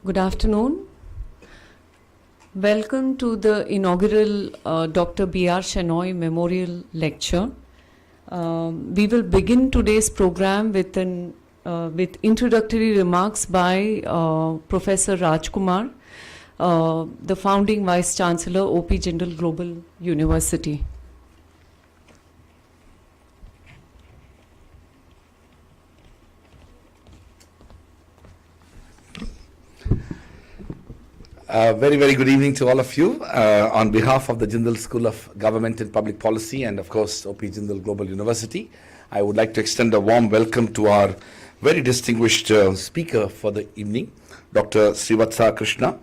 Good afternoon. Welcome to the inaugural Dr. B.R. Shenoy Memorial Lecture. We will begin today's program with introductory remarks by Professor Rajkumar, the founding Vice Chancellor, OP Jindal Global University. Very, very good evening to all of you. On behalf of the Jindal School of Government and Public Policy and, of course, OP Jindal Global University, I would like to extend a warm welcome to our very distinguished speaker for the evening, Dr. Srivatsa Krishna,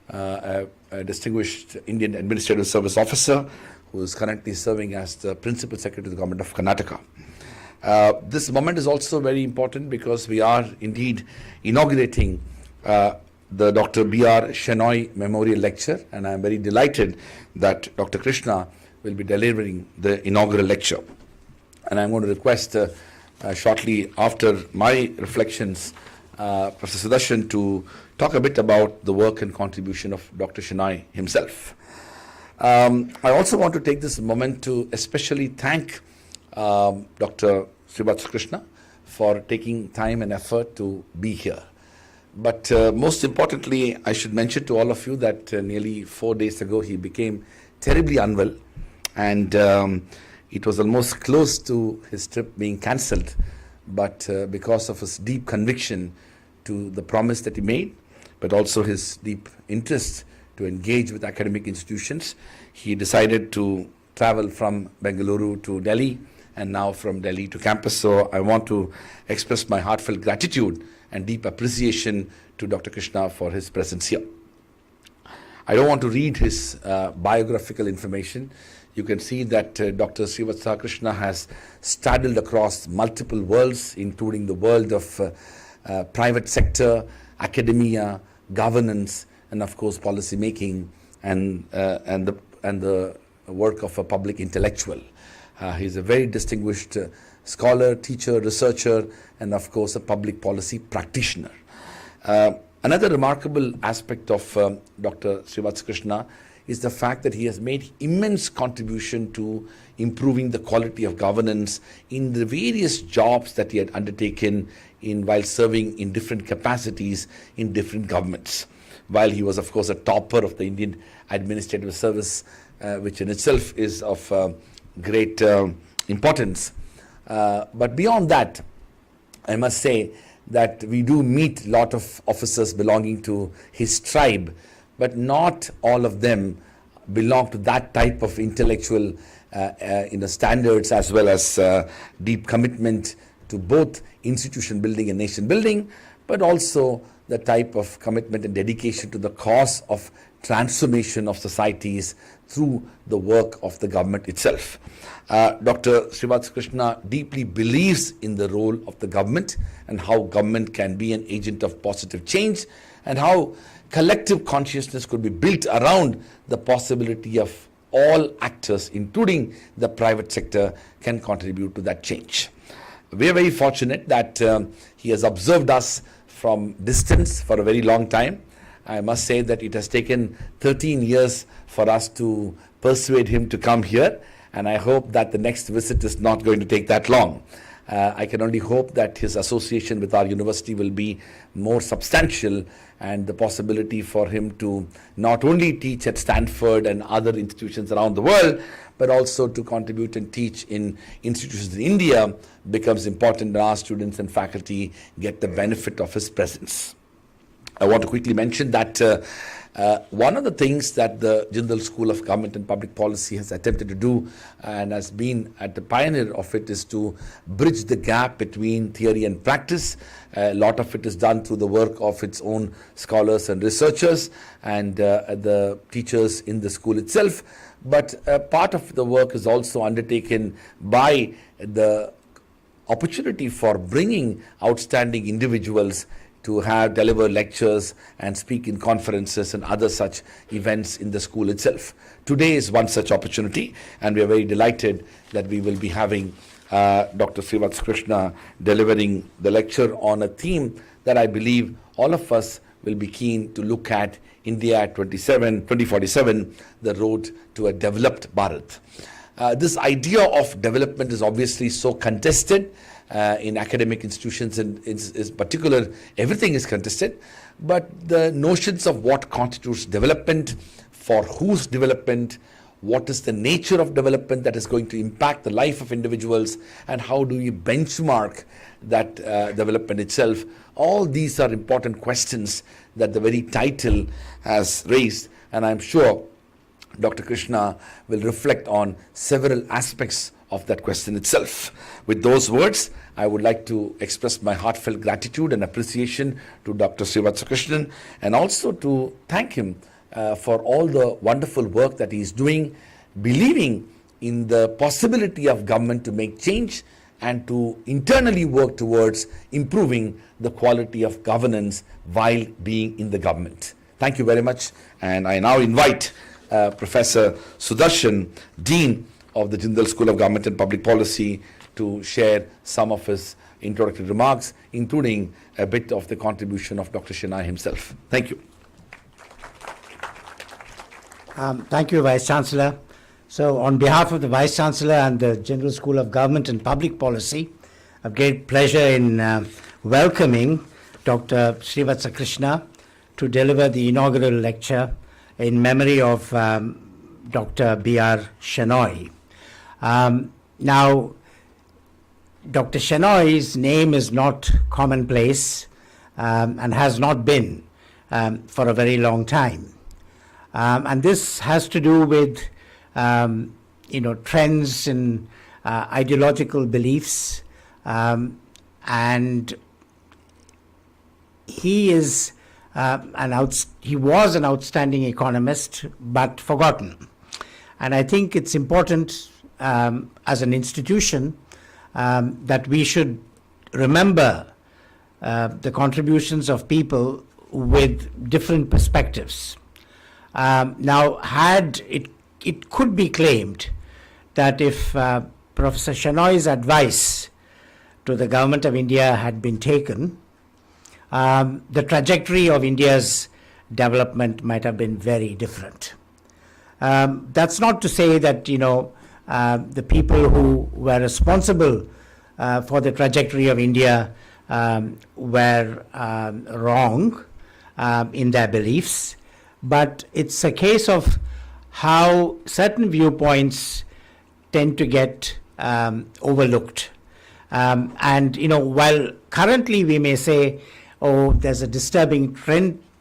a distinguished Indian Administrative Service Officer who is currently serving as the Principal Secretary of the Government of Karnataka. This moment is also very important because we are indeed inaugurating the Dr. B.R. Shenoy Memorial Lecture, and I am very delighted that Dr. Krishna will be delivering the inaugural lecture. And I'm going to request shortly after my reflections, Professor Sudarshan to talk a bit about the work and contribution of Dr. Shenoy himself. I also want to take this moment to especially thank Dr. Srivatsa Krishna for taking time and effort to be here. But most importantly, I should mention to all of you that nearly 4 days ago he became terribly unwell, and it was almost close to his trip being cancelled. But because of his deep conviction to the promise that he made, but also his deep interest to engage with academic institutions, he decided to travel from Bengaluru to Delhi and now from Delhi to campus. So I want to express my heartfelt gratitude and deep appreciation to Dr. Krishna for his presence here. I don't want to read his biographical information. You can see that Dr. Srivatsa Krishna has straddled across multiple worlds, including the world of private sector, academia, governance, and of course policy making, and the work of a public intellectual. He's a very distinguished scholar, teacher, researcher, and of course a public policy practitioner. Another remarkable aspect of Dr. Srivatsa Krishna is the fact that he has made immense contribution to improving the quality of governance in the various jobs that he had undertaken while serving in different capacities in different governments. While he was, of course, a topper of the Indian Administrative Service, which in itself is of great importance. But beyond that, I must say that we do meet a lot of officers belonging to his tribe, but not all of them belong to that type of intellectual standards, as well as deep commitment to both institution building and nation building, but also the type of commitment and dedication to the cause of transformation of societies through the work of the government itself. Dr. Srivatsa Krishna deeply believes in the role of the government and how government can be an agent of positive change, and how collective consciousness could be built around the possibility of all actors, including the private sector, can contribute to that change. We are very fortunate that he has observed us from distance for a very long time. I must say that it has taken 13 years for us to persuade him to come here, and I hope that the next visit is not going to take that long. I can only hope that his association with our university will be more substantial, and the possibility for him to not only teach at Stanford and other institutions around the world, but also to contribute and teach in institutions in India becomes important, and our students and faculty get the benefit of his presence. I want to quickly mention that one of the things that the Jindal School of Government and Public Policy has attempted to do, and has been at the pioneer of it, is to bridge the gap between theory and practice. A lot of it is done through the work of its own scholars and researchers and the teachers in the school itself. But part of the work is also undertaken by the opportunity for bringing outstanding individuals to deliver lectures and speak in conferences and other such events in the school itself. Today is one such opportunity, and we are very delighted that we will be having Dr. Srivatsa Krishna delivering the lecture on a theme that I believe all of us will be keen to look at India at 2047, the road to a developed Bharat. This idea of development is obviously so contested in academic institutions, and in particular, everything is contested. But the notions of what constitutes development, for whose development, what is the nature of development that is going to impact the life of individuals, and how do you benchmark that development itself, all these are important questions that the very title has raised, and I'm sure Dr. Krishna will reflect on several aspects of that question itself. With those words, I would like to express my heartfelt gratitude and appreciation to Dr. Srivatsa Krishnan, and also to thank him for all the wonderful work that he is doing, believing in the possibility of government to make change and to internally work towards improving the quality of governance while being in the government. Thank you very much, and I now invite Professor Sudarshan, Dean of the Jindal School of Government and Public Policy, to share some of his introductory remarks, including a bit of the contribution of Dr. Shenoy himself. Thank you. Thank you, Vice Chancellor. So, on behalf of the Vice Chancellor and the Jindal School of Government and Public Policy, I have great pleasure in welcoming Dr. Srivatsa Krishna to deliver the inaugural lecture in memory of Dr. B.R. Shenoy. Now, Dr. Shenoy's name is not commonplace and has not been for a very long time. And this has to do with, trends in ideological beliefs, and he is he was an outstanding economist, but forgotten. And I think it's important as an institution that we should remember the contributions of people with different perspectives. Now, it could be claimed that if Professor Shenoy's advice to the government of India had been taken, the trajectory of India's development might have been very different. That's not to say that, the people who were responsible for the trajectory of India were wrong in their beliefs, but it's a case of how certain viewpoints tend to get overlooked. And, while currently we may say, oh, there's a disturbing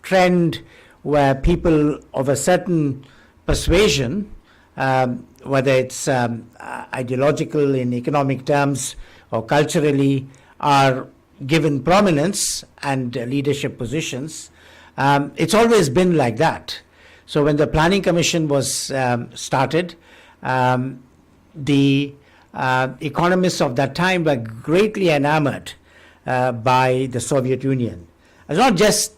trend where people of a certain persuasion, whether it's ideological in economic terms or culturally, are given prominence and leadership positions. It's always been like that. So when the Planning Commission was started, the economists of that time were greatly enamored by the Soviet Union. It's not just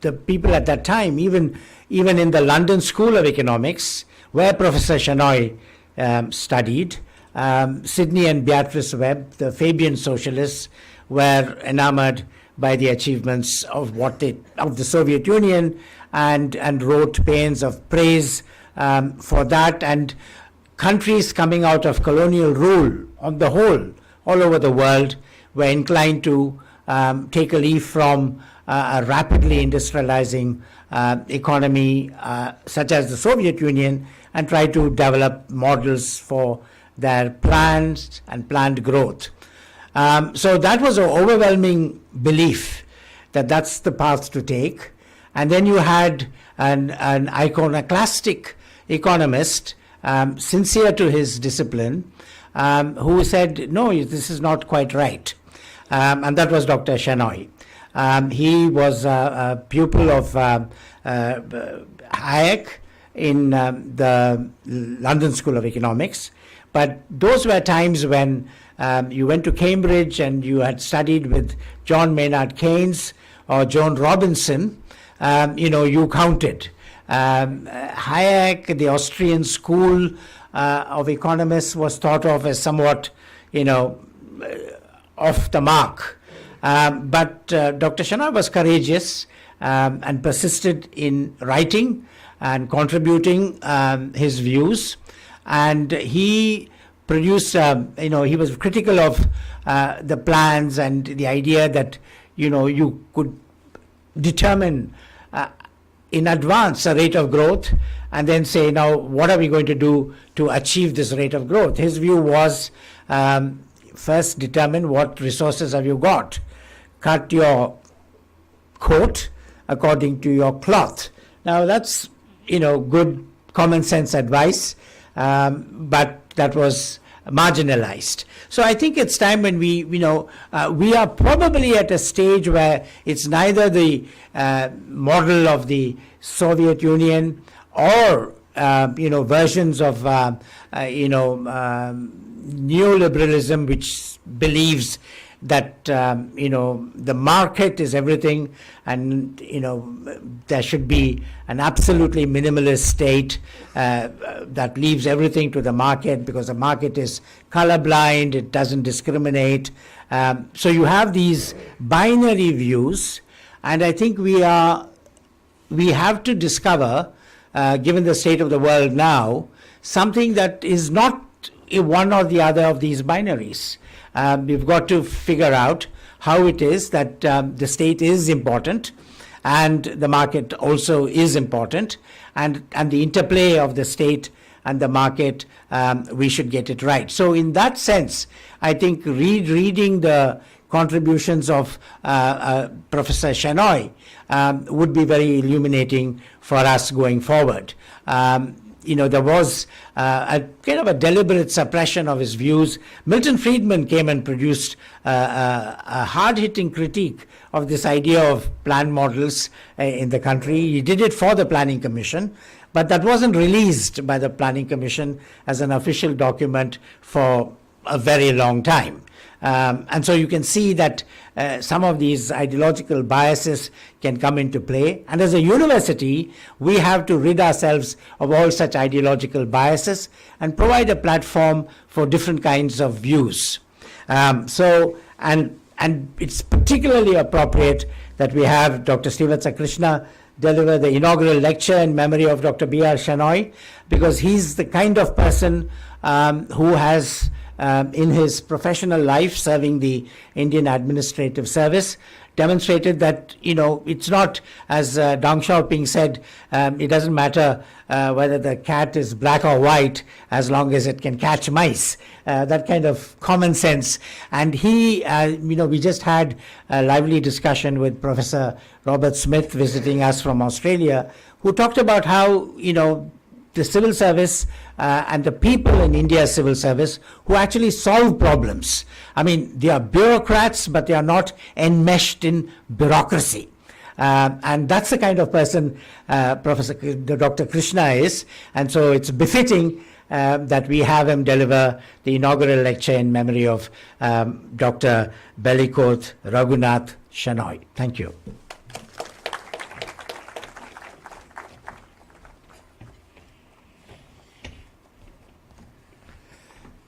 the people at that time, even in the London School of Economics, where Professor Shenoy studied, Sidney and Beatrice Webb, the Fabian socialists, were enamored by the achievements of the Soviet Union and wrote paeans of praise for that. And countries coming out of colonial rule, on the whole, all over the world, were inclined to take a leaf from a rapidly industrializing economy such as the Soviet Union and try to develop models for their plans and planned growth. So that was an overwhelming belief that that's the path to take. And then you had an iconoclastic economist, sincere to his discipline, who said, no, this is not quite right. And that was Dr. Shenoy. He was a pupil of Hayek in the London School of Economics. But those were times when you went to Cambridge and you had studied with John Maynard Keynes or Joan Robinson, you counted. Hayek, the Austrian school of economists, was thought of as somewhat, off the mark. But Dr. Shenoy was courageous, and persisted in writing and contributing his views. And he produced, he was critical of the plans and the idea that, you could determine in advance a rate of growth and then say, now, what are we going to do to achieve this rate of growth? His view was, first determine what resources have you got. Cut your coat according to your cloth. Now, that's, good common sense advice, but that was marginalized. So I think it's time when we are probably at a stage where it's neither the model of the Soviet Union or versions of neoliberalism, which believes that the market is everything, and there should be an absolutely minimalist state that leaves everything to the market, because the market is colorblind, it doesn't discriminate. So you have these binary views, and I think we have to discover, given the state of the world now, something that is not one or the other of these binaries. We've got to figure out how it is that the state is important and the market also is important, and the interplay of the state and the market, we should get it right. So in that sense, I think reading the contributions of Professor Shenoy would be very illuminating for us going forward. There was a kind of a deliberate suppression of his views. Milton Friedman came and produced a hard-hitting critique of this idea of plan models in the country. He did it for the Planning Commission, but that wasn't released by the Planning Commission as an official document for a very long time. And so you can see that some of these ideological biases can come into play. And as a university, we have to rid ourselves of all such ideological biases and provide a platform for different kinds of views. And it's particularly appropriate that we have Dr. Srivatsa Krishna deliver the inaugural lecture in memory of Dr. B.R. Shenoy, because he's the kind of person who has in his professional life serving the Indian Administrative Service demonstrated that it's not, as Deng Xiaoping said, it doesn't matter whether the cat is black or white as long as it can catch mice. That kind of common sense. And he, we just had a lively discussion with Professor Robert Smith visiting us from Australia, who talked about how the civil service and the people in India's civil service who actually solve problems. I mean, they are bureaucrats, but they are not enmeshed in bureaucracy. And that's the kind of person Dr. Krishna is. And so it's befitting that we have him deliver the inaugural lecture in memory of Dr. Belikoth Raghunath Shenoy. Thank you.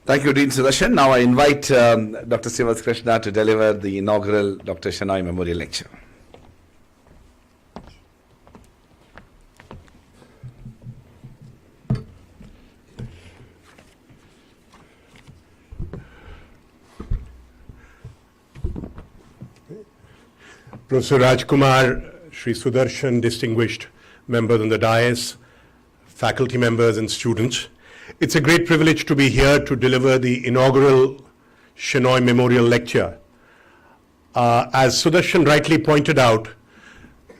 Thank you, Dean Sudarshan. Now I invite Dr. Srivatsa Krishna to deliver the inaugural Dr. Shenoy Memorial Lecture. Professor Rajkumar, Sri Sudarshan, distinguished members on the dais, faculty members and students. It's a great privilege to be here to deliver the inaugural Shenoy Memorial Lecture. As Sudarshan rightly pointed out,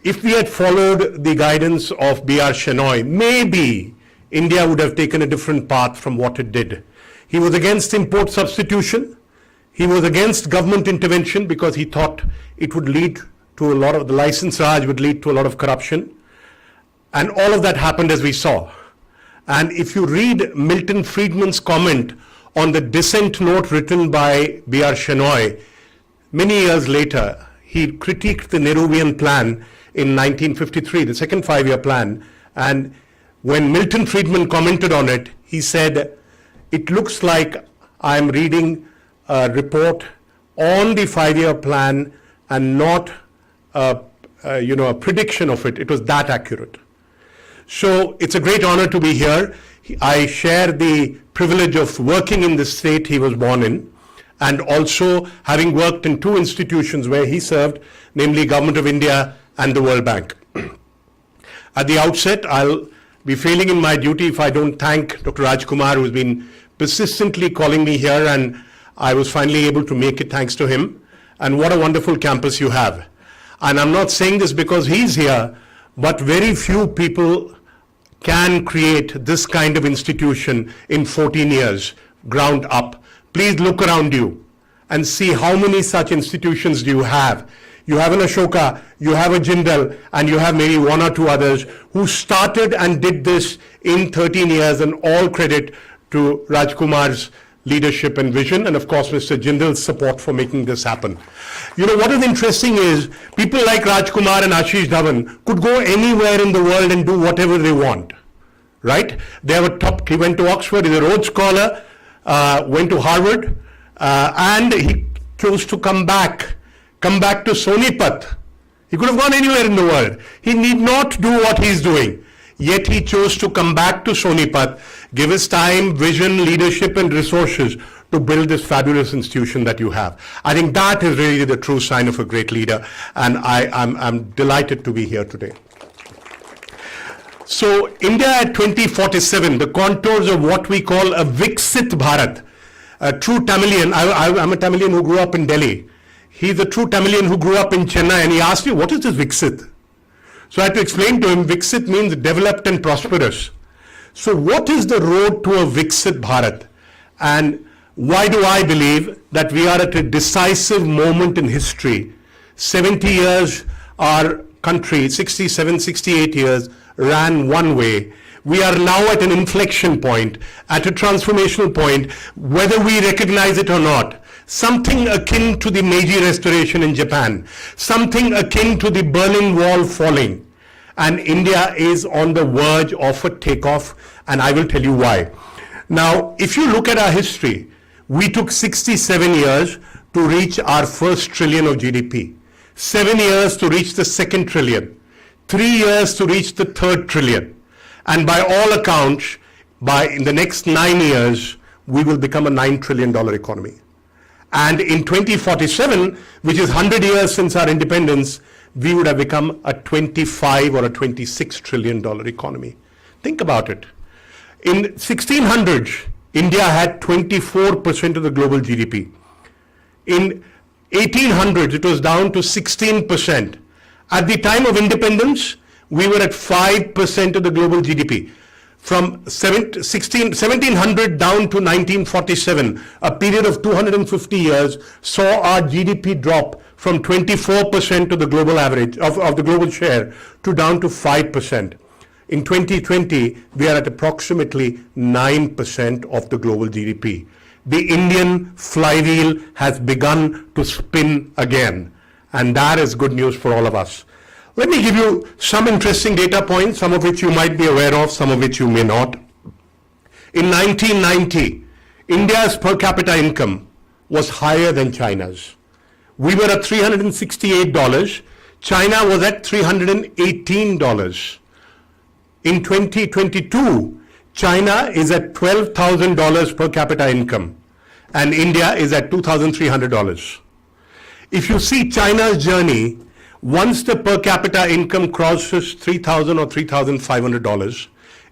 if we had followed the guidance of B.R. Shenoy, maybe India would have taken a different path from what it did. He was against import substitution. He was against government intervention because he thought it would lead to a lot of, the license Raj would lead to a lot of corruption. And all of that happened as we saw. And if you read Milton Friedman's comment on the dissent note written by B.R. Shenoy, many years later, he critiqued the Nehruvian plan in 1953, the second five-year plan. And when Milton Friedman commented on it, he said, it looks like I'm reading a report on the five-year plan and not a a prediction of it. It was that accurate. So it's a great honor to be here. I share the privilege of working in the state he was born in, and also having worked in two institutions where he served, namely Government of India and the World Bank. At the outset, I'll be failing in my duty if I don't thank Dr. Rajkumar, who's been persistently calling me here, and I was finally able to make it thanks to him. And what a wonderful campus you have. And I'm not saying this because he's here, but very few people can create this kind of institution in 14 years, ground up. Please look around you and see how many such institutions do you have. You have an Ashoka, you have a Jindal, and you have maybe one or two others who started and did this in 13 years, and all credit to Rajkumar's leadership and vision, and of course Mr. Jindal's support for making this happen. What is interesting is people like Rajkumar and Ashish Dhawan could go anywhere in the world and do whatever they want, right? They have a top, he went to Oxford, he's a Rhodes Scholar, went to Harvard, and he chose to come back to Sonipat. He could have gone anywhere in the world. He need not do what he's doing. Yet he chose to come back to Sonipat, give his time, vision, leadership, and resources to build this fabulous institution that you have. I think that is really the true sign of a great leader, and I'm delighted to be here today. So India at 2047, the contours of what we call a Viksit Bharat, a true Tamilian. I'm a Tamilian who grew up in Delhi. He's a true Tamilian who grew up in Chennai, and he asked me, what is this Viksit? So I had to explain to him, Viksit means developed and prosperous. So what is the road to a Viksit Bharat? And why do I believe that we are at a decisive moment in history? 70 years, our country, 67, 68 years, ran one way. We are now at an inflection point, at a transformational point, whether we recognize it or not. Something akin to the Meiji Restoration in Japan, something akin to the Berlin Wall falling. And India is on the verge of a takeoff, and I will tell you why. Now, if you look at our history, we took 67 years to reach our first trillion of GDP, 7 years to reach the second trillion, 3 years to reach the third trillion. And by all accounts, in the next 9 years, we will become a $9 trillion economy. And in 2047, which is 100 years since our independence, we would have become a 25 or a $26 trillion economy. Think about it. In 1600s, India had 24% of the global GDP. In 1800s, it was down to 16%. At the time of independence, we were at 5% of the global GDP. From 1700 down to 1947, a period of 250 years, saw our GDP drop from 24% of the global average, of the global share, to down to 5%. In 2020, we are at approximately 9% of the global GDP. The Indian flywheel has begun to spin again, and that is good news for all of us. Let me give you some interesting data points, some of which you might be aware of, some of which you may not. In 1990, India's per capita income was higher than China's. We were at $368. China was at $318. In 2022, China is at $12,000 per capita income, and India is at $2,300. If you see China's journey, once the per capita income crosses $3,000 or $3,500,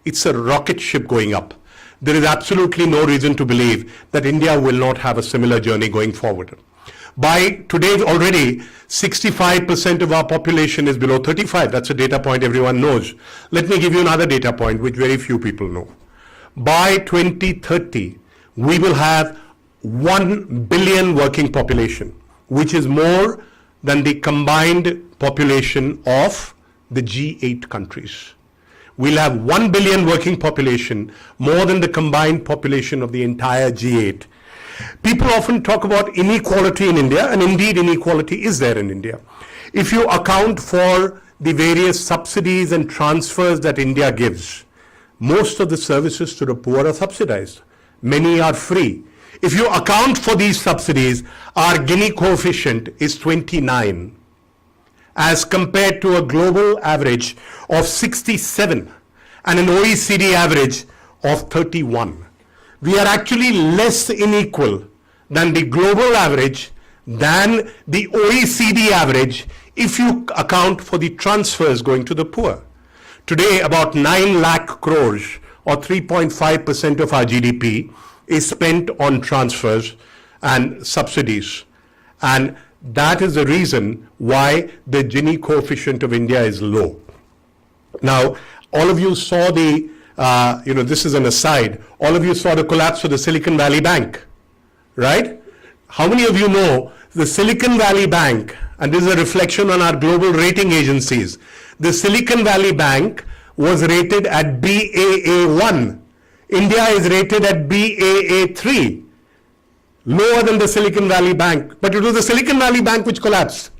it's a rocket ship going up. There is absolutely no reason to believe that India will not have a similar journey going forward. By today already, 65% of our population is below 35. That's a data point everyone knows. Let me give you another data point which very few people know. By 2030, we will have 1 billion working population, which is more than the combined population of the G8 countries. We'll have 1 billion working population, more than the combined population of the entire G8. People often talk about inequality in India, and indeed inequality is there in India. If you account for the various subsidies and transfers that India gives, most of the services to the poor are subsidized. Many are free. If you account for these subsidies, our Gini coefficient is 29. as compared to a global average of 67 and an OECD average of 31. We are actually less unequal than the global average, than the OECD average, if you account for the transfers going to the poor. Today, about 9 lakh crores, or 3.5% of our GDP, is spent on transfers and subsidies. And that is the reason why the Gini coefficient of India is low. Now, all of you saw the, this is an aside, all of you saw the collapse of the Silicon Valley Bank, right? How many of you know the Silicon Valley Bank, and this is a reflection on our global rating agencies, the Silicon Valley Bank was rated at BAA1. India is rated at BAA3, lower than the Silicon Valley Bank. But it was the Silicon Valley Bank which collapsed,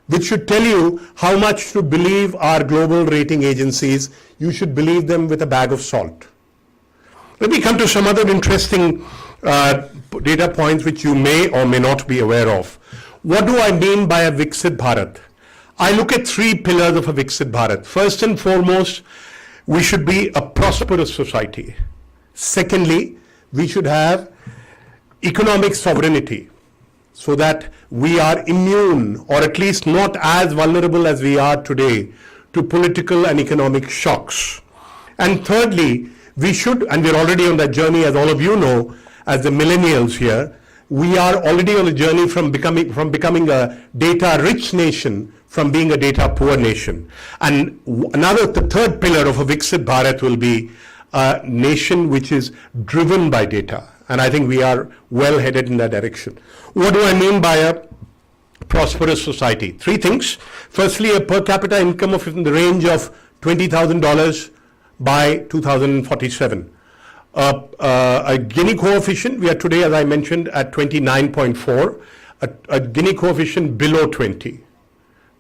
which should tell you how much to believe our global rating agencies. You should believe them with a bag of salt. Let me come to some other interesting data points which you may or may not be aware of. What do I mean by a Viksit Bharat? I look at 3 pillars of a Viksit Bharat. First and foremost, we should be a prosperous society. Secondly, we should have economic sovereignty, so that we are immune, or at least not as vulnerable as we are today, to political and economic shocks. And thirdly, we should, and we're already on that journey, as all of you know, as the millennials here, we are already on a journey from becoming a data-rich nation, from being a data-poor nation. And the third pillar of a Viksit Bharat will be a nation which is driven by data. And I think we are well headed in that direction. What do I mean by a prosperous society? 3 things. Firstly, a per capita income of in the range of $20,000 by 2047. A Gini coefficient, we are today, as I mentioned, at 29.4, a Gini coefficient below 20.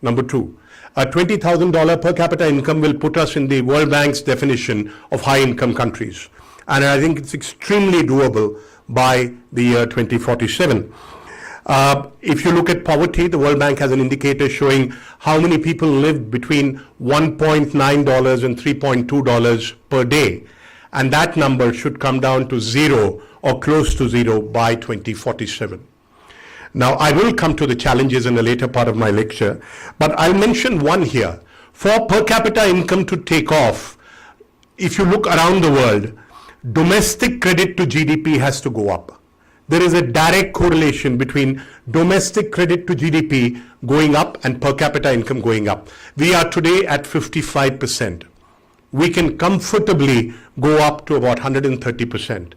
Number 2, a $20,000 per capita income will put us in the World Bank's definition of high income countries. And I think it's extremely doable by the year 2047. If you look at poverty, the World Bank has an indicator showing how many people live between $1.9 and $3.2 per day. And that number should come down to 0 or close to 0 by 2047. Now, I will come to the challenges in the later part of my lecture, but I'll mention one here. For per capita income to take off, if you look around the world, domestic credit to GDP has to go up. There is a direct correlation between domestic credit to GDP going up and per capita income going up. We are today at 55%. We can comfortably go up to about 130%.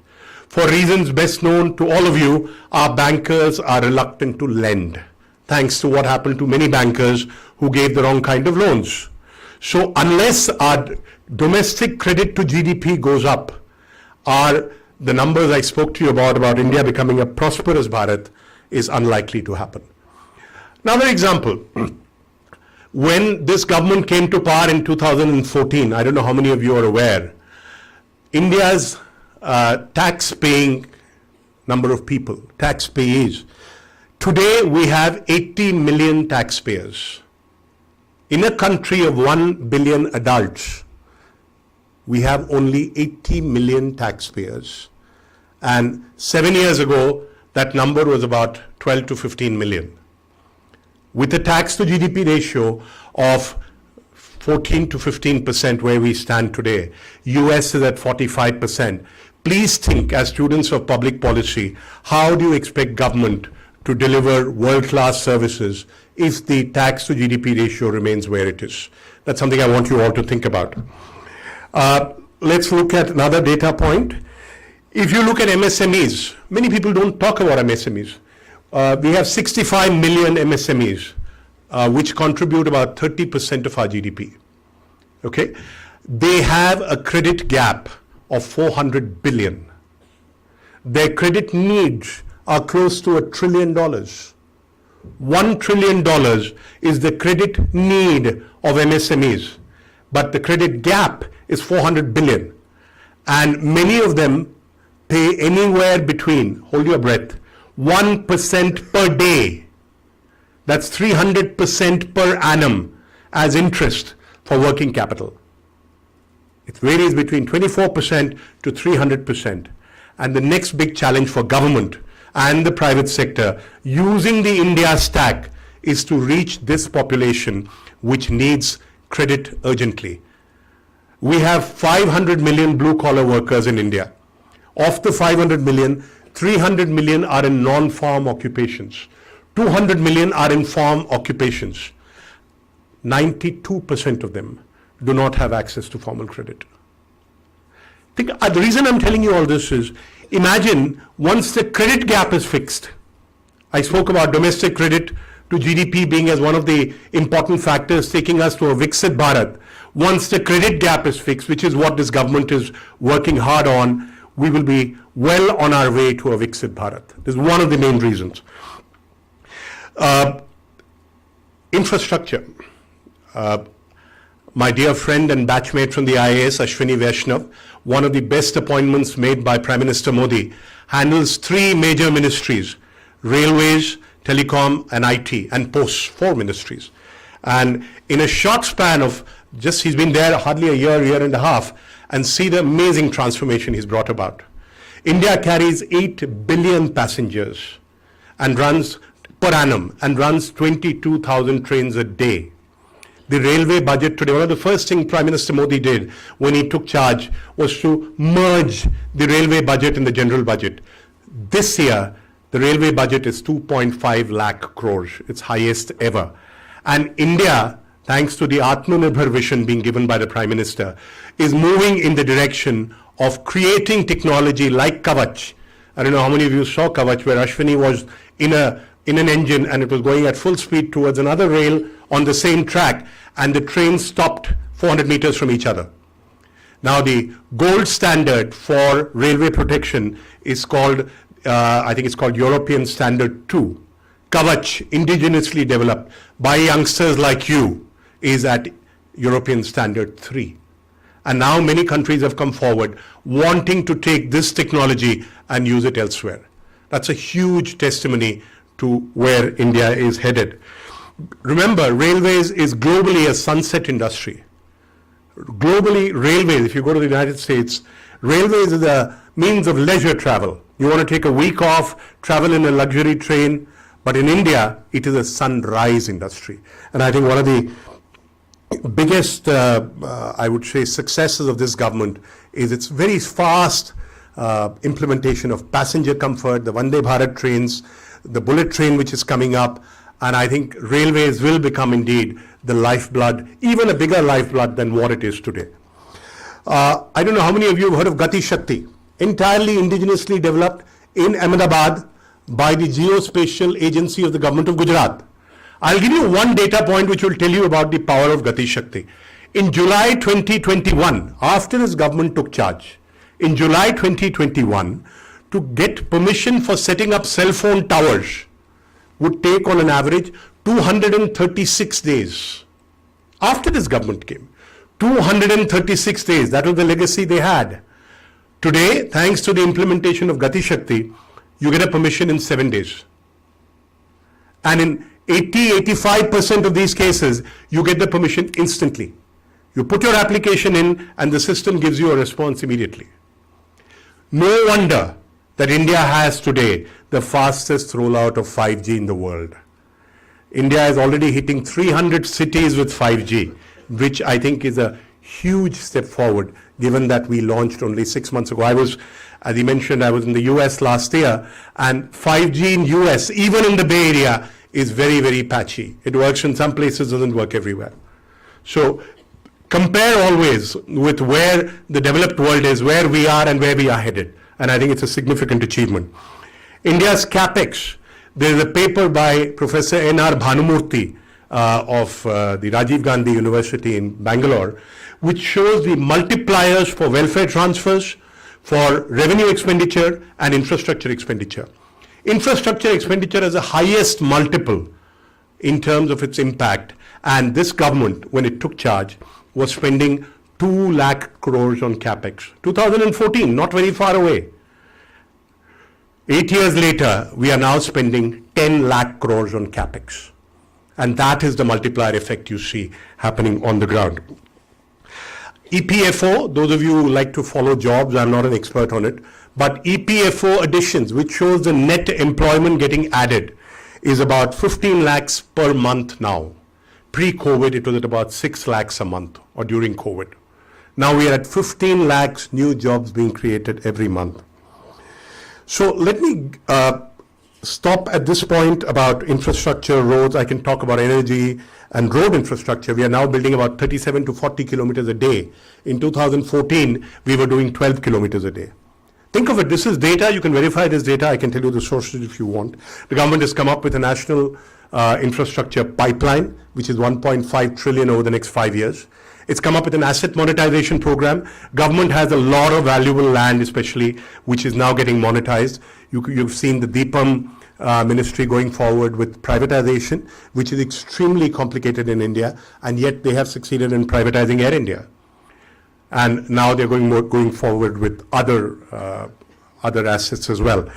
For reasons best known to all of you, our bankers are reluctant to lend, thanks to what happened to many bankers who gave the wrong kind of loans. So unless our domestic credit to GDP goes up, the numbers I spoke to you about India becoming a prosperous Bharat, is unlikely to happen. Another example, when this government came to power in 2014, I don't know how many of you are aware, India's tax-paying number of people, tax payees. Today we have 80 million taxpayers. In a country of 1 billion adults, we have only 80 million taxpayers. And 7 years ago, that number was about 12 to 15 million. With a tax to GDP ratio of 14 to 15% where we stand today, US is at 45%. Please think, as students of public policy, how do you expect government to deliver world-class services if the tax to GDP ratio remains where it is? That's something I want you all to think about. Let's look at another data point. If you look at MSMEs, many people don't talk about MSMEs. We have 65 million MSMEs, which contribute about 30% of our GDP. Okay? They have a credit gap of 400 billion. Their credit needs are close to $1 trillion. $1 trillion is the credit need of MSMEs, but the credit gap is 400 billion. And many of them pay anywhere between, hold your breath, 1% per day That's 300% per annum as interest for working capital. It varies between 24% to 300%. And the next big challenge for government and the private sector using the India stack is to reach this population which needs credit urgently. We have 500 million blue-collar workers in India. Of the 500 million, 300 million are in non-farm occupations. 200 million are in farm occupations. 92% of them do not have access to formal credit. The reason I'm telling you all this is, imagine once the credit gap is fixed. I spoke about domestic credit to GDP being as one of the important factors taking us to a Viksit Bharat. Once the credit gap is fixed, which is what this government is working hard on, we will be well on our way to a Viksit Bharat. This is one of the main reasons. Infrastructure. My dear friend and batchmate from the IAS, Ashwini Vaishnav, one of the best appointments made by Prime Minister Modi, handles 3 major ministries: railways, telecom and IT, and posts 4 ministries. And in a short span of he's been there hardly a year and a half, and see the amazing transformation he's brought about. India carries 8 billion passengers and runs per annum and runs 22,000 trains a day. The railway budget today, one of the first things Prime Minister Modi did when he took charge was to merge the railway budget and the general budget. This year, the railway budget is 2.5 lakh crores. It's highest ever. And India, thanks to the Atmanirbhar vision being given by the Prime Minister, is moving in the direction of creating technology like Kavach. I don't know how many of you saw Kavach, where Ashwini was in an engine and it was going at full speed towards another rail on the same track, and the train stopped 400 meters from each other. Now the gold standard for railway protection is called, I think it's called European Standard 2. Kavach, indigenously developed by youngsters like you, is at European Standard 3. And now many countries have come forward wanting to take this technology and use it elsewhere. That's a huge testimony to where India is headed. Remember, railways is globally a sunset industry. Globally, railways, if you go to the United States, railways is a means of leisure travel. You want to take a week off, travel in a luxury train, but in India, it is a sunrise industry. And I think one of the biggest, I would say, successes of this government is its very fast implementation of passenger comfort, the Vande Bharat trains, the bullet train which is coming up, and I think railways will become indeed the lifeblood, even a bigger lifeblood than what it is today. I don't know how many of you have heard of Gati Shakti, entirely indigenously developed in Ahmedabad by the Geospatial Agency of the Government of Gujarat. I'll give you one data point which will tell you about the power of Gati Shakti. In July 2021, after this government took charge, in July 2021, to get permission for setting up cell phone towers would take on an average 236 days. After this government came, 236 days, that was the legacy they had. Today, thanks to the implementation of Gati Shakti, you get a permission in 7 days. And in 80-85% of these cases, you get the permission instantly. You put your application in and the system gives you a response immediately. No wonder that India has today the fastest rollout of 5G in the world. India is already hitting 300 cities with 5G, which I think is a huge step forward, given that we launched only 6 months ago. I was, as he mentioned, I was in the US last year, and 5G in US, even in the Bay Area, is very, very patchy. It works in some places, doesn't work everywhere. So compare always with where the developed world is, where we are and where we are headed. And I think it's a significant achievement. India's capex, there is a paper by Professor N.R. Bhanumurthy of the Rajiv Gandhi University in Bangalore, which shows the multipliers for welfare transfers, for revenue expenditure and infrastructure expenditure. Infrastructure expenditure has the highest multiple in terms of its impact, and this government, when it took charge, was spending 2 lakh crores on capex. 2014, not very far away. 8 years later, we are now spending 10 lakh crores on capex. And that is the multiplier effect you see happening on the ground. EPFO, those of you who like to follow jobs, I'm not an expert on it, but EPFO additions, which shows the net employment getting added, is about 15 lakhs per month now. Pre-COVID, it was at about 6 lakhs a month, or during COVID. Now we are at 15 lakhs new jobs being created every month. So let me stop at this point about infrastructure, roads. I can talk about energy and road infrastructure. We are now building about 37 to 40 kilometers a day. In 2014, we were doing 12 kilometers a day. Think of it, this is data, you can verify this data, I can tell you the sources if you want. The government has come up with a national infrastructure pipeline, which is 1.5 trillion over the next 5 years. It's come up with an asset monetization program. Government has a lot of valuable land, especially, which is now getting monetized. You've seen the Deepam ministry going forward with privatization, which is extremely complicated in India, and yet they have succeeded in privatizing Air India. And now they're going forward with other assets as well.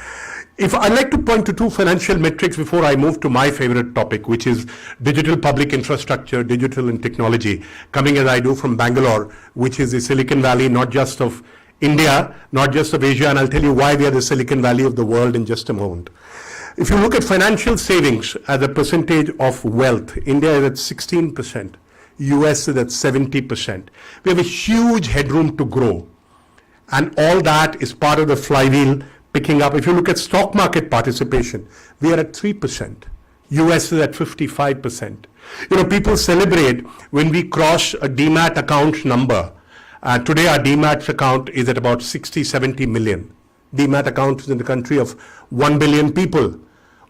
If I'd like to point to two financial metrics before I move to my favorite topic, which is digital public infrastructure, digital and technology, coming as I do from Bangalore, which is the Silicon Valley, not just of India, not just of Asia, and I'll tell you why we are the Silicon Valley of the world in just a moment. If you look at financial savings as a percentage of wealth, India is at 16%, US is at 70%. We have a huge headroom to grow, and all that is part of the flywheel picking up. If you look at stock market participation, we are at 3%. US is at 55%. You know, people celebrate when we cross a demat account number. Today our demat account is at about 60, 70 million. Demat account is in the country of 1 billion people.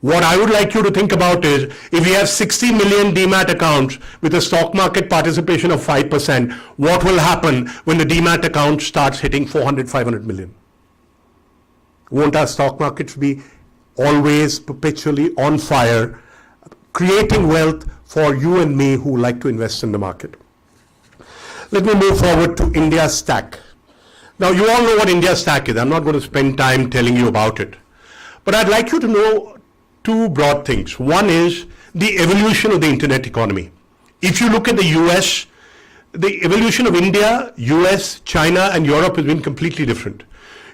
What I would like you to think about is, if we have 60 million demat accounts with a stock market participation of 5%, what will happen when the demat account starts hitting 400, 500 million? Won't our stock markets be always perpetually on fire, creating wealth for you and me who like to invest in the market? Let me move forward to India Stack. Now, you all know what India Stack is. I'm not going to spend time telling you about it. But I'd like you to know two broad things. One is the evolution of the internet economy. If you look at the US, the evolution of India, US, China, and Europe has been completely different.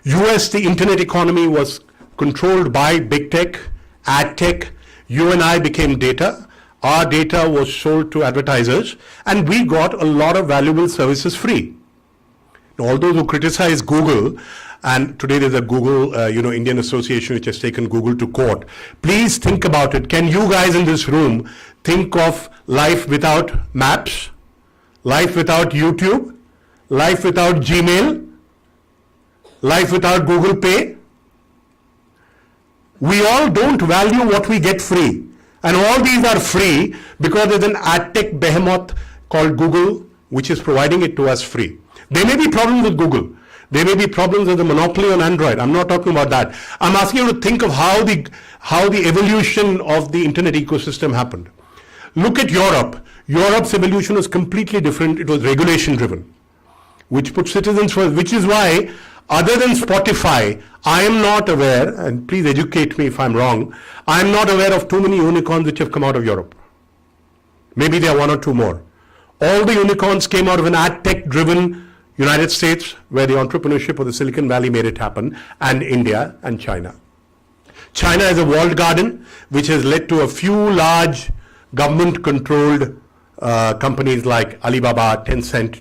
US, the internet economy was controlled by big tech, ad tech. You and I became data. Our data was sold to advertisers, and we got a lot of valuable services free. Now, all those who criticize Google, and today there's a Google, Indian Association which has taken Google to court. Please think about it. Can you guys in this room think of life without Maps, life without YouTube, life without Gmail, life without Google Pay? We all don't value what we get free. And all these are free because there's an ad tech behemoth called Google which is providing it to us free. There may be problems with Google. There may be problems with the monopoly on Android. I'm not talking about that. I'm asking you to think of how the evolution of the internet ecosystem happened. Look at Europe. Europe's evolution was completely different. It was regulation driven, which put citizens first, which is why, other than Spotify, I am not aware, and please educate me if I'm wrong, I am not aware of too many unicorns which have come out of Europe. Maybe there are one or two more. All the unicorns came out of an ad tech driven United States, where the entrepreneurship of the Silicon Valley made it happen, and India and China. China is a walled garden which has led to a few large government controlled companies like Alibaba, Tencent,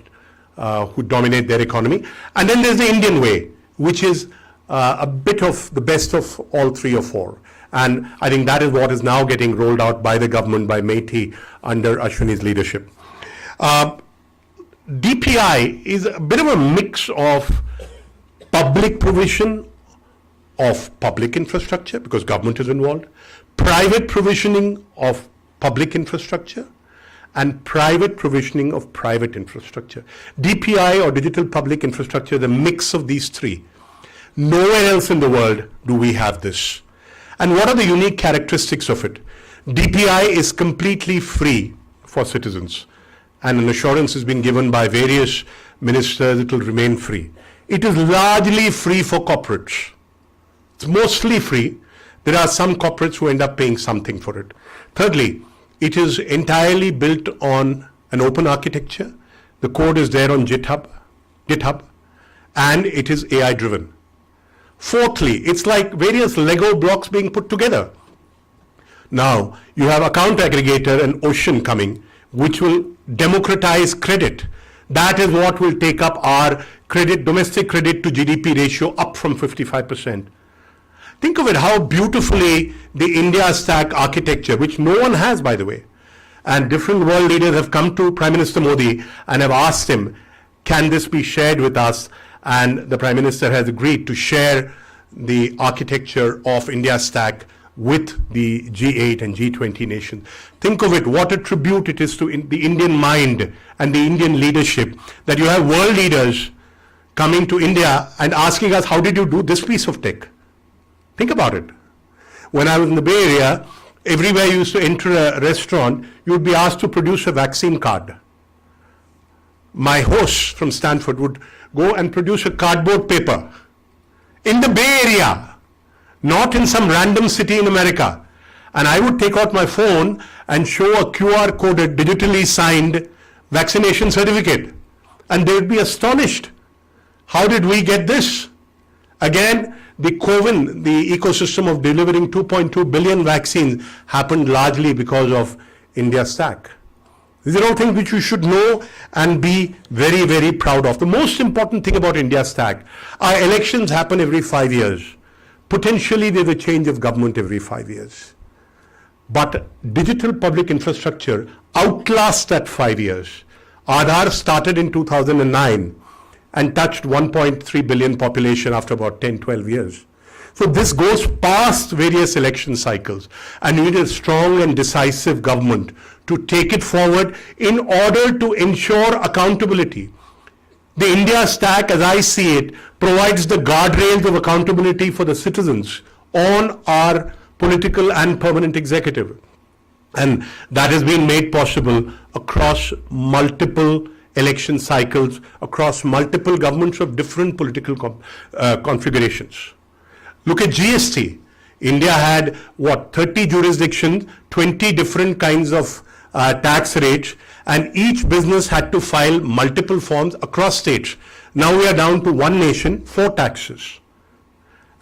who dominate their economy. And then there's the Indian way, which is a bit of the best of all three or four. And I think that is what is now getting rolled out by the government, by MeitY, under Ashwini's leadership. DPI is a bit of a mix of public provision of public infrastructure, because government is involved, private provisioning of public infrastructure, and private provisioning of private infrastructure. DPI, or digital public infrastructure, the mix of these three. Nowhere else in the world do we have this. And what are the unique characteristics of it? DPI is completely free for citizens, and an assurance has been given by various ministers it will remain free. It is largely free for corporates. It's mostly free. There are some corporates who end up paying something for it. Thirdly, It is entirely built on an open architecture. The code is there on GitHub, and it is AI driven. Fourthly, it's like various Lego blocks being put together. Now, you have account aggregator and Ocean coming, which will democratize credit. That is what will take up our credit, domestic credit to GDP ratio up from 55%. Think of it, how beautifully the India Stack architecture, which no one has, by the way, and different world leaders have come to Prime Minister Modi and have asked him, can this be shared with us? And the Prime Minister has agreed to share the architecture of India Stack with the G8 and G20 nations. Think of it, what a tribute it is to the Indian mind and the Indian leadership, that you have world leaders coming to India and asking us, how did you do this piece of tech? Think about it. When I was in the Bay Area, everywhere you used to enter a restaurant, you would be asked to produce a vaccine card. My host from Stanford would go and produce a cardboard paper in the Bay Area, not in some random city in America. And I would take out my phone and show a QR coded, digitally signed vaccination certificate. And they would be astonished. How did we get this? Again, the COVIN, the ecosystem of delivering 2.2 billion vaccines, happened largely because of India Stack. These are all things which you should know and be very, very proud of. The most important thing about India Stack, our elections happen every 5 years. Potentially there's a change of government every 5 years. But digital public infrastructure outlasts that 5 years. Aadhaar started in 2009 and touched 1.3 billion population after about 10, 12 years. So this goes past various election cycles, and you need a strong and decisive government to take it forward in order to ensure accountability. The India Stack, as I see it, provides the guardrails of accountability for the citizens on our political and permanent executive. And that has been made possible across multiple election cycles, across multiple governments of different political configurations. Look at GST. India had, 30 jurisdictions, 20 different kinds of tax rates, and each business had to file multiple forms across states. Now we are down to one nation, 4 taxes.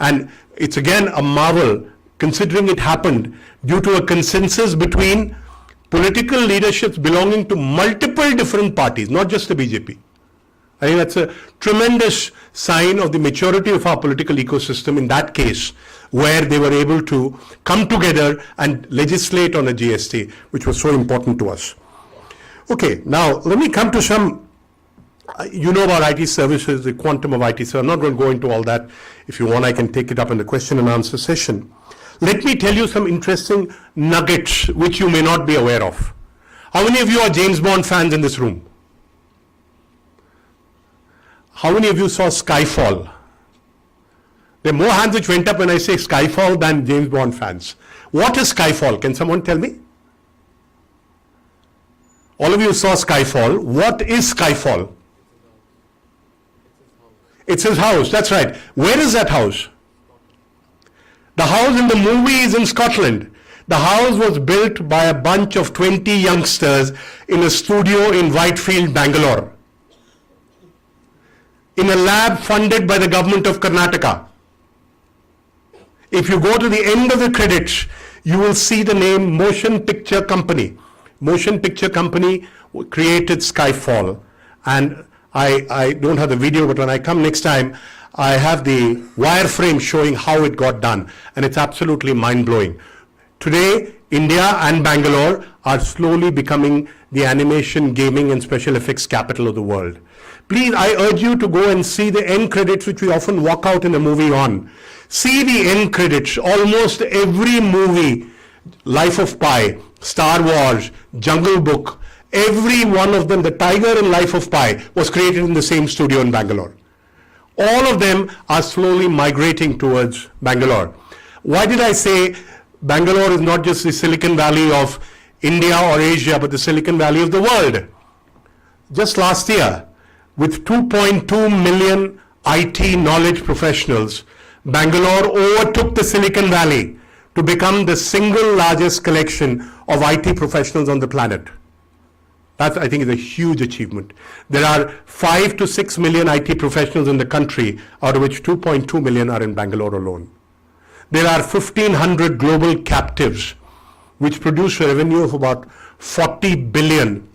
And it's again a marvel, considering it happened due to a consensus between political leaderships belonging to multiple different parties, not just the BJP. I think that's a tremendous sign of the maturity of our political ecosystem in that case, where they were able to come together and legislate on a GST, which was so important to us. Okay, now let me come to some, you know about IT services, the quantum of IT, so I'm not going to go into all that. If you want, I can take it up in the question and answer session. Let me tell you some interesting nuggets which you may not be aware of. How many of you are James Bond fans in this room? How many of you saw Skyfall? There are more hands which went up when I say Skyfall than James Bond fans. What is Skyfall? Can someone tell me? All of you saw Skyfall. What is Skyfall? It's his house, that's right. Where is that house? The house in the movie is in Scotland. The house was built by a bunch of 20 youngsters in a studio in Whitefield, Bangalore, in a lab funded by the government of Karnataka. If you go to the end of the credits, you will see the name Motion Picture Company. Motion Picture Company created Skyfall. And I don't have the video, but when I come next time, I have the wireframe showing how it got done. And it's absolutely mind-blowing. Today, India and Bangalore are slowly becoming the animation, gaming, and special effects capital of the world. Please, I urge you to go and see the end credits, which we often walk out in a movie on. See the end credits. Almost every movie, Life of Pi, Star Wars, Jungle Book, every one of them, the Tiger in Life of Pi, was created in the same studio in Bangalore. All of them are slowly migrating towards Bangalore. Why did I say Bangalore is not just the Silicon Valley of India or Asia, but the Silicon Valley of the world? Just last year, with 2.2 million IT knowledge professionals, Bangalore overtook the Silicon Valley to become the single largest collection of IT professionals on the planet. That, I think, is a huge achievement. There are 5 to 6 million IT professionals in the country, out of which 2.2 million are in Bangalore alone. There are 1,500 global captives, which produce a revenue of about 40 billion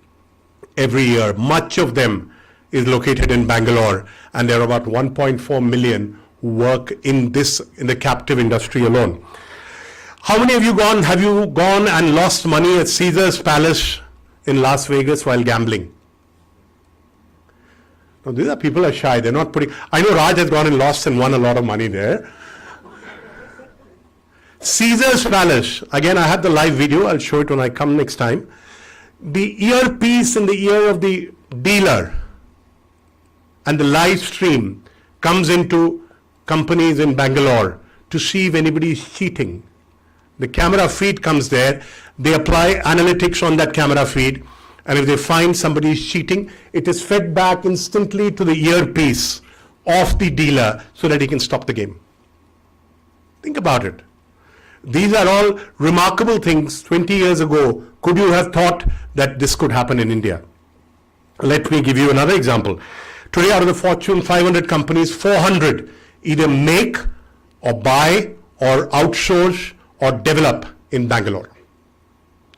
every year. Much of them is located in Bangalore, and there are about 1.4 million who work in the captive industry alone. How many of you have you gone and lost money at Caesar's Palace in Las Vegas while gambling? Now, these are people are shy. They're not putting. I know Raj has gone and lost and won a lot of money there. Caesar's Palace. Again, I have the live video. I'll show it when I come next time. The earpiece in the ear of the dealer and the live stream comes into companies in Bangalore to see if anybody is cheating. The camera feed comes there. They apply analytics on that camera feed, and if they find somebody is cheating, it is fed back instantly to the earpiece of the dealer so that he can stop the game. Think about it. These are all remarkable things. 20 years ago, could you have thought that this could happen in India? Let me give you another example. Today, out of the Fortune 500 companies, 400 either make or buy or outsource or develop in Bangalore.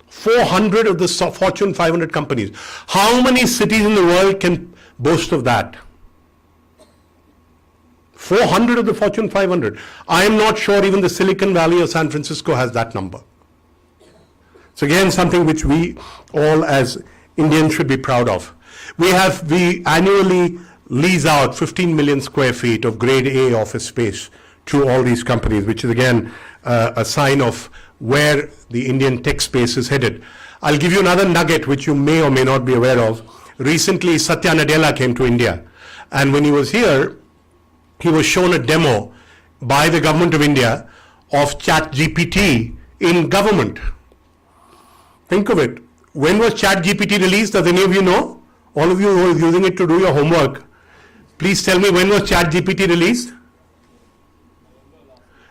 400 of the Fortune 500 companies. How many cities in the world can boast of that? 400 of the Fortune 500. I am not sure even the Silicon Valley or San Francisco has that number. So again, something which we all as Indians should be proud of. We annually lease out 15 million square feet of grade A office space to all these companies, which is again a sign of where the Indian tech space is headed. I'll give you another nugget which you may or may not be aware of. Recently, Satya Nadella came to India, and when he was here, he was shown a demo by the government of India of ChatGPT in government. Think of it. When was ChatGPT released? Does any of you know? All of you who are using it to do your homework, please tell me, when was ChatGPT released?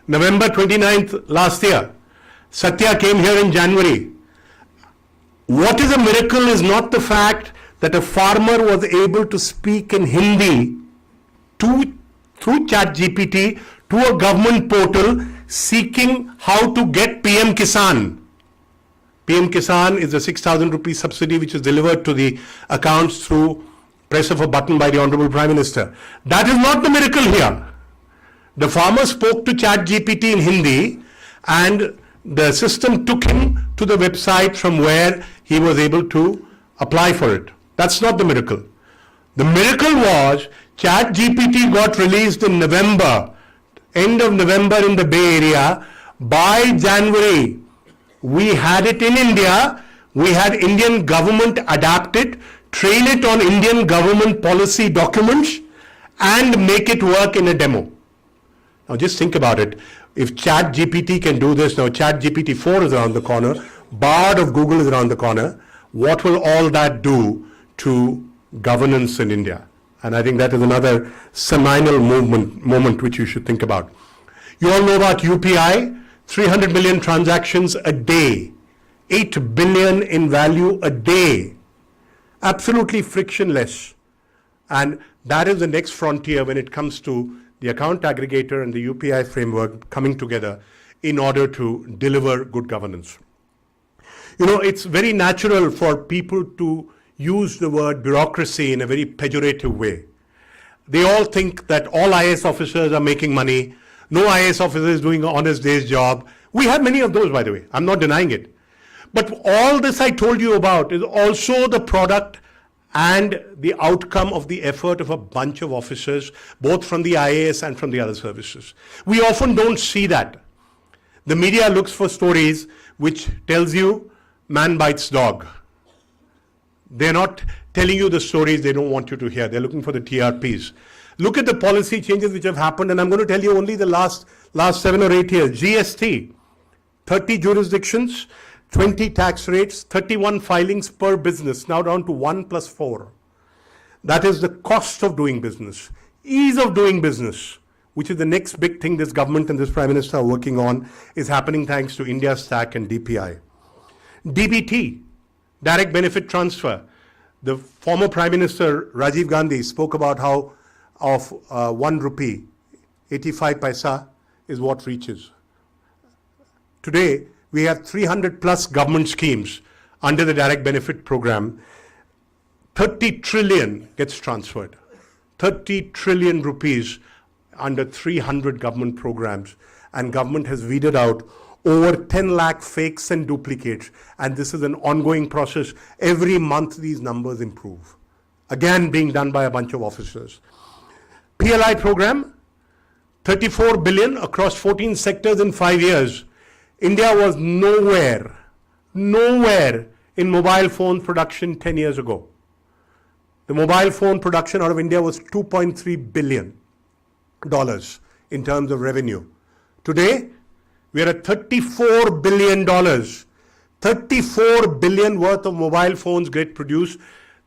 November 29th last year. Satya came here in January. What is a miracle is not the fact that a farmer was able to speak in Hindi through ChatGPT to a government portal seeking how to get PM Kisan. PM Kisan is a 6,000 rupee subsidy which is delivered to the accounts through press of a button by the Honorable Prime Minister. That is not the miracle here. The farmer spoke to ChatGPT in Hindi, and the system took him to the website from where he was able to apply for it. That's not the miracle. The miracle was ChatGPT got released in November, end of November in the Bay Area. By January, we had it in India. We had Indian government adapt it, train it on Indian government policy documents, and make it work in a demo. Now just think about it. If ChatGPT can do this, now ChatGPT 4 is around the corner, Bard of Google is around the corner, what will all that do to governance in India? And I think that is another seminal moment which you should think about. You all know about UPI, 300 million transactions a day, 8 billion in value a day, absolutely frictionless. And that is the next frontier when it comes to the account aggregator and the UPI framework coming together in order to deliver good governance. You know, it's very natural for people to use the word bureaucracy in a very pejorative way. They all think that all IAS officers are making money, no IAS officer is doing an honest day's job. We have many of those, by the way. I'm not denying it. But all this I told you about is also the product and the outcome of the effort of a bunch of officers, both from the IAS and from the other services. We often don't see that. The media looks for stories which tells you man bites dog. They're not telling you the stories they don't want you to hear. They're looking for the TRPs. Look at the policy changes which have happened, and I'm going to tell you only the last 7 or 8 years. GST, 30 jurisdictions, 20 tax rates, 31 filings per business, now down to 1 plus 4. That is the cost of doing business, ease of doing business. which is the next big thing this government and this Prime Minister are working on, is happening thanks to India Stack and DPI. DBT, direct benefit transfer. The former Prime Minister Rajiv Gandhi spoke about how of 1 rupee, 85 paisa is what reaches. Today, we have 300 plus government schemes under the direct benefit program. 30 trillion gets transferred. 30 trillion rupees under 300 government programs. And government has weeded out over 10 lakh fakes and duplicates. And this is an ongoing process. Every month these numbers improve. Again, being done by a bunch of officers. PLI program, 34 billion across 14 sectors in 5 years. India was nowhere in mobile phone production 10 years ago. The mobile phone production out of India was $2.3 billion in terms of revenue. Today, we are at $34 billion. $34 billion worth of mobile phones get produced.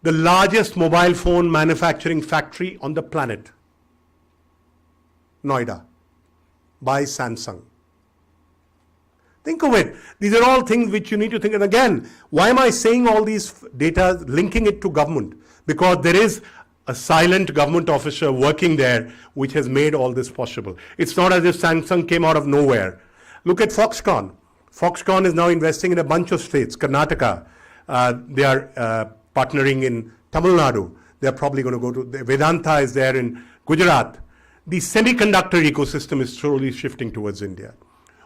The largest mobile phone manufacturing factory on the planet. Noida, by Samsung. Think of it. These are all things which you need to think. And again, why am I saying all these data, linking it to government? Because there is a silent government officer working there which has made all this possible. It's not as if Samsung came out of nowhere. Look at Foxconn. Foxconn is now investing in a bunch of states. Karnataka, they are partnering in Tamil Nadu. They're probably going to go to, Vedanta is there in Gujarat. The semiconductor ecosystem is slowly shifting towards India.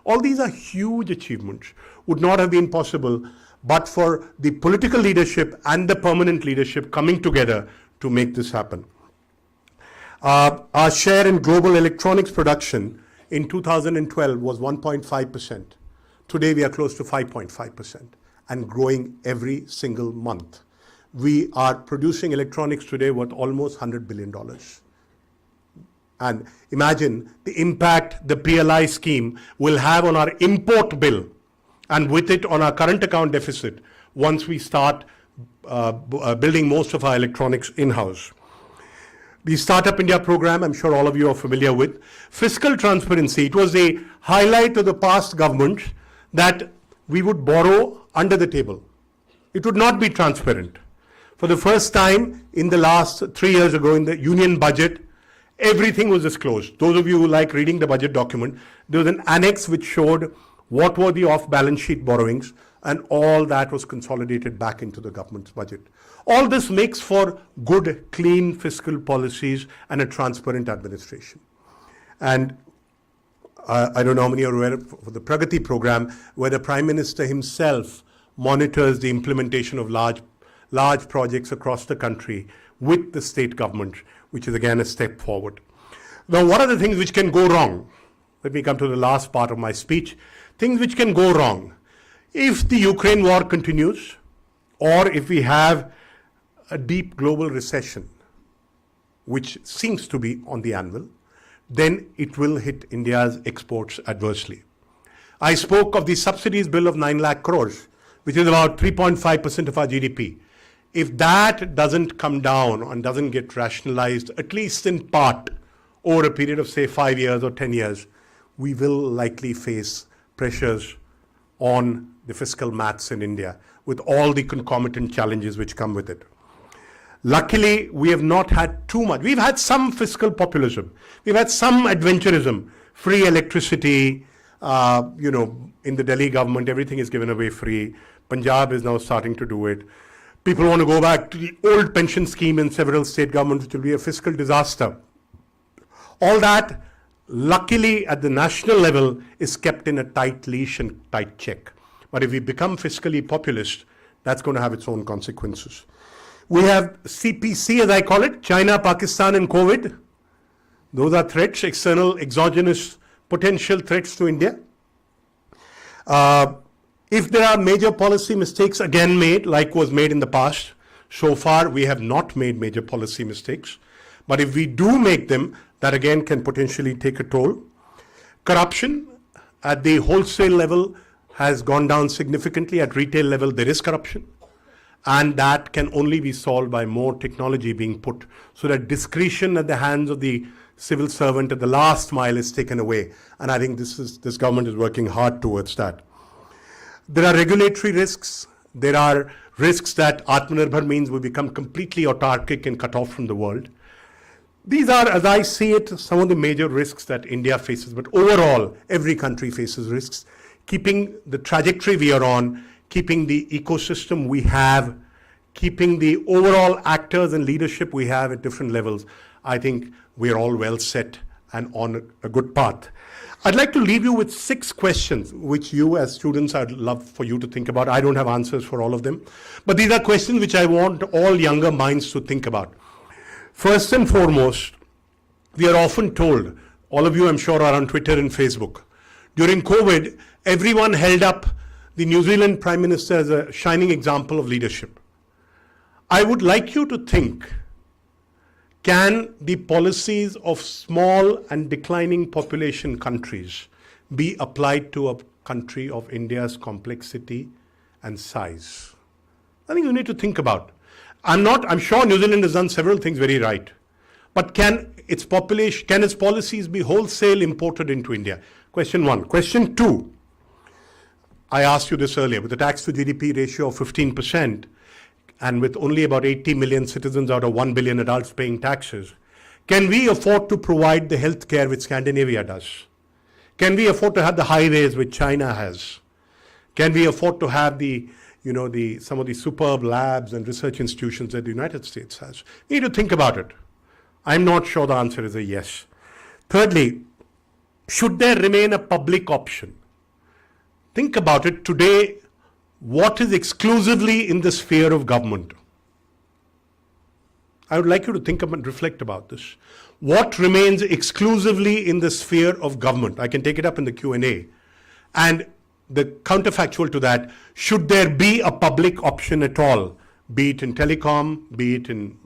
All these are huge achievements, would not have been possible but for the political leadership and the permanent leadership coming together to make this happen. Our share in global electronics production in 2012 was 1.5%. Today we are close to 5.5% and growing every single month. We are producing electronics today worth almost $100 billion. And imagine the impact the PLI scheme will have on our import bill and with it on our current account deficit once we start building most of our electronics in-house. The Startup India program, I'm sure all of you are familiar with. Fiscal transparency, it was a highlight of the past government that we would borrow under the table. It would not be transparent. For the first time in the last 3 years ago in the union budget, everything was disclosed. Those of you who like reading the budget document, there was an annex which showed what were the off-balance sheet borrowings, and all that was consolidated back into the government's budget. All this makes for good, clean fiscal policies and a transparent administration. And I don't know how many are aware of the Pragati program, where the Prime Minister himself monitors the implementation of large projects across the country with the state government, which is again a step forward. Now, what are the things which can go wrong? Let me come to the last part of my speech. Things which can go wrong. If the Ukraine war continues, or if we have a deep global recession, which seems to be on the anvil, then it will hit India's exports adversely. I spoke of the subsidies bill of 9 lakh crores, which is about 3.5% of our GDP. If that doesn't come down and doesn't get rationalized, at least in part, over a period of say 5 years or 10 years, we will likely face pressures on the fiscal maths in India with all the concomitant challenges which come with it. Luckily, we have not had too much. We've had some fiscal populism. We've had some adventurism, free electricity, in the Delhi government, everything is given away free. Punjab is now starting to do it. People want to go back to the old pension scheme in several state governments, which will be a fiscal disaster. All that, luckily at the national level, is kept in a tight leash and tight check. But if we become fiscally populist, that's going to have its own consequences. We have CPC, as I call it, China, Pakistan, and COVID. Those are threats, external, exogenous, potential threats to India. If there are major policy mistakes again made, like was made in the past, so far we have not made major policy mistakes. But if we do make them, that again can potentially take a toll. Corruption at the wholesale level has gone down significantly. At retail level, there is corruption. And that can only be solved by more technology being put, so that discretion at the hands of the civil servant at the last mile is taken away. And I think this government is working hard towards that. There are regulatory risks. There are risks that Atmanirbhar means we become completely autarkic and cut off from the world. These are, as I see it, some of the major risks that India faces. But overall, every country faces risks. Keeping the trajectory we are on, keeping the ecosystem we have, keeping the overall actors and leadership we have at different levels, I think we are all well set and on a good path. I'd like to leave you with 6 questions, which you as students, I'd love for you to think about. I don't have answers for all of them, but these are questions which I want all younger minds to think about. First and foremost, we are often told, all of you I'm sure are on Twitter and Facebook, during COVID, everyone held up the New Zealand Prime Minister as a shining example of leadership. I would like you to think, can the policies of small and declining population countries be applied to a country of India's complexity and size? I think you need to think about. I'm sure New Zealand has done several things very right. But can its policies be wholesale imported into India? Question 1. Question 2. I asked you this earlier. With a tax to GDP ratio of 15%, and with only about 80 million citizens out of 1 billion adults paying taxes, can we afford to provide the health care which Scandinavia does? Can we afford to have the highways which China has? Can we afford to have some of the superb labs and research institutions that the United States has? We need to think about it. I'm not sure the answer is a yes. Thirdly, should there remain a public option? Think about it today. What is exclusively in the sphere of government? I would like you to think and reflect about this. What remains exclusively in the sphere of government? I can take it up in the Q&A. And the counterfactual to that, should there be a public option at all? Be it in telecom, be it in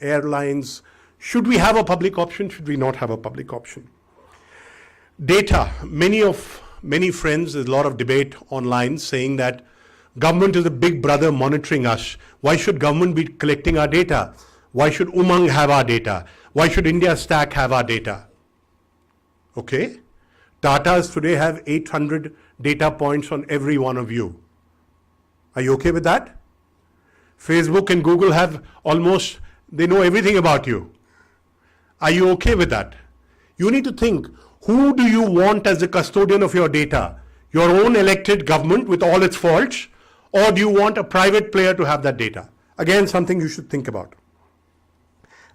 airlines. Should we have a public option? Should we not have a public option? Data. Many friends, there's a lot of debate online saying that government is a big brother monitoring us. Why should government be collecting our data? Why should Umang have our data? Why should India Stack have our data? Okay. Tatas today have 800 data points on every one of you. Are you okay with that? Facebook and Google have they know everything about you. Are you okay with that? You need to think, who do you want as the custodian of your data? Your own elected government with all its faults? Or do you want a private player to have that data? Again, something you should think about.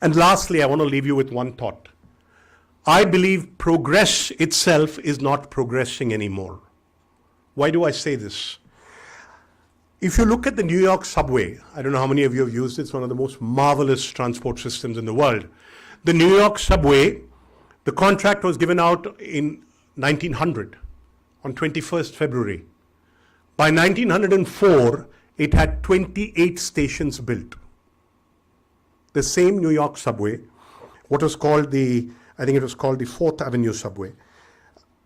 And lastly, I want to leave you with one thought. I believe progress itself is not progressing anymore. Why do I say this? If you look at the New York subway, I don't know how many of you have used it, it's one of the most marvelous transport systems in the world. The New York subway, the contract was given out in 1900, on 21st February. By 1904, it had 28 stations built. The same New York subway, what was called the 4th Avenue subway,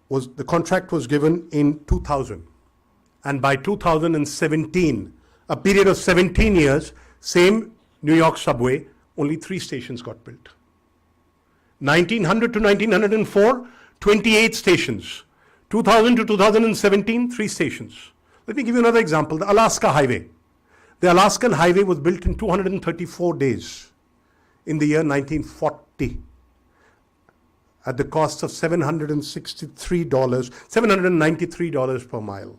the contract was given in 2000. And by 2017, a period of 17 years, same New York subway, only 3 stations got built. 1900 to 1904, 28 stations. 2000 to 2017, 3 stations. Let me give you another example, the Alaska Highway. The Alaskan Highway was built in 234 days in the year 1940 at the cost of $793 per mile.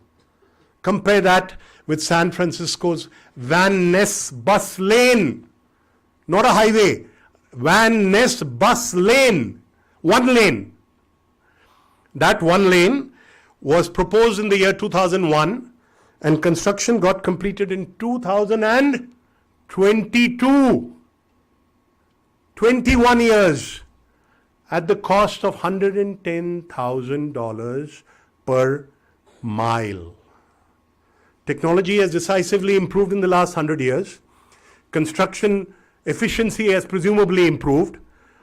Compare that with San Francisco's Van Ness bus lane. Not a highway, Van Ness bus lane. 1 lane. That 1 lane was proposed in the year 2001 and construction got completed in 2022. 21 years at the cost of $110,000 per mile. Technology has decisively improved in the last 100 years. Construction efficiency has presumably improved.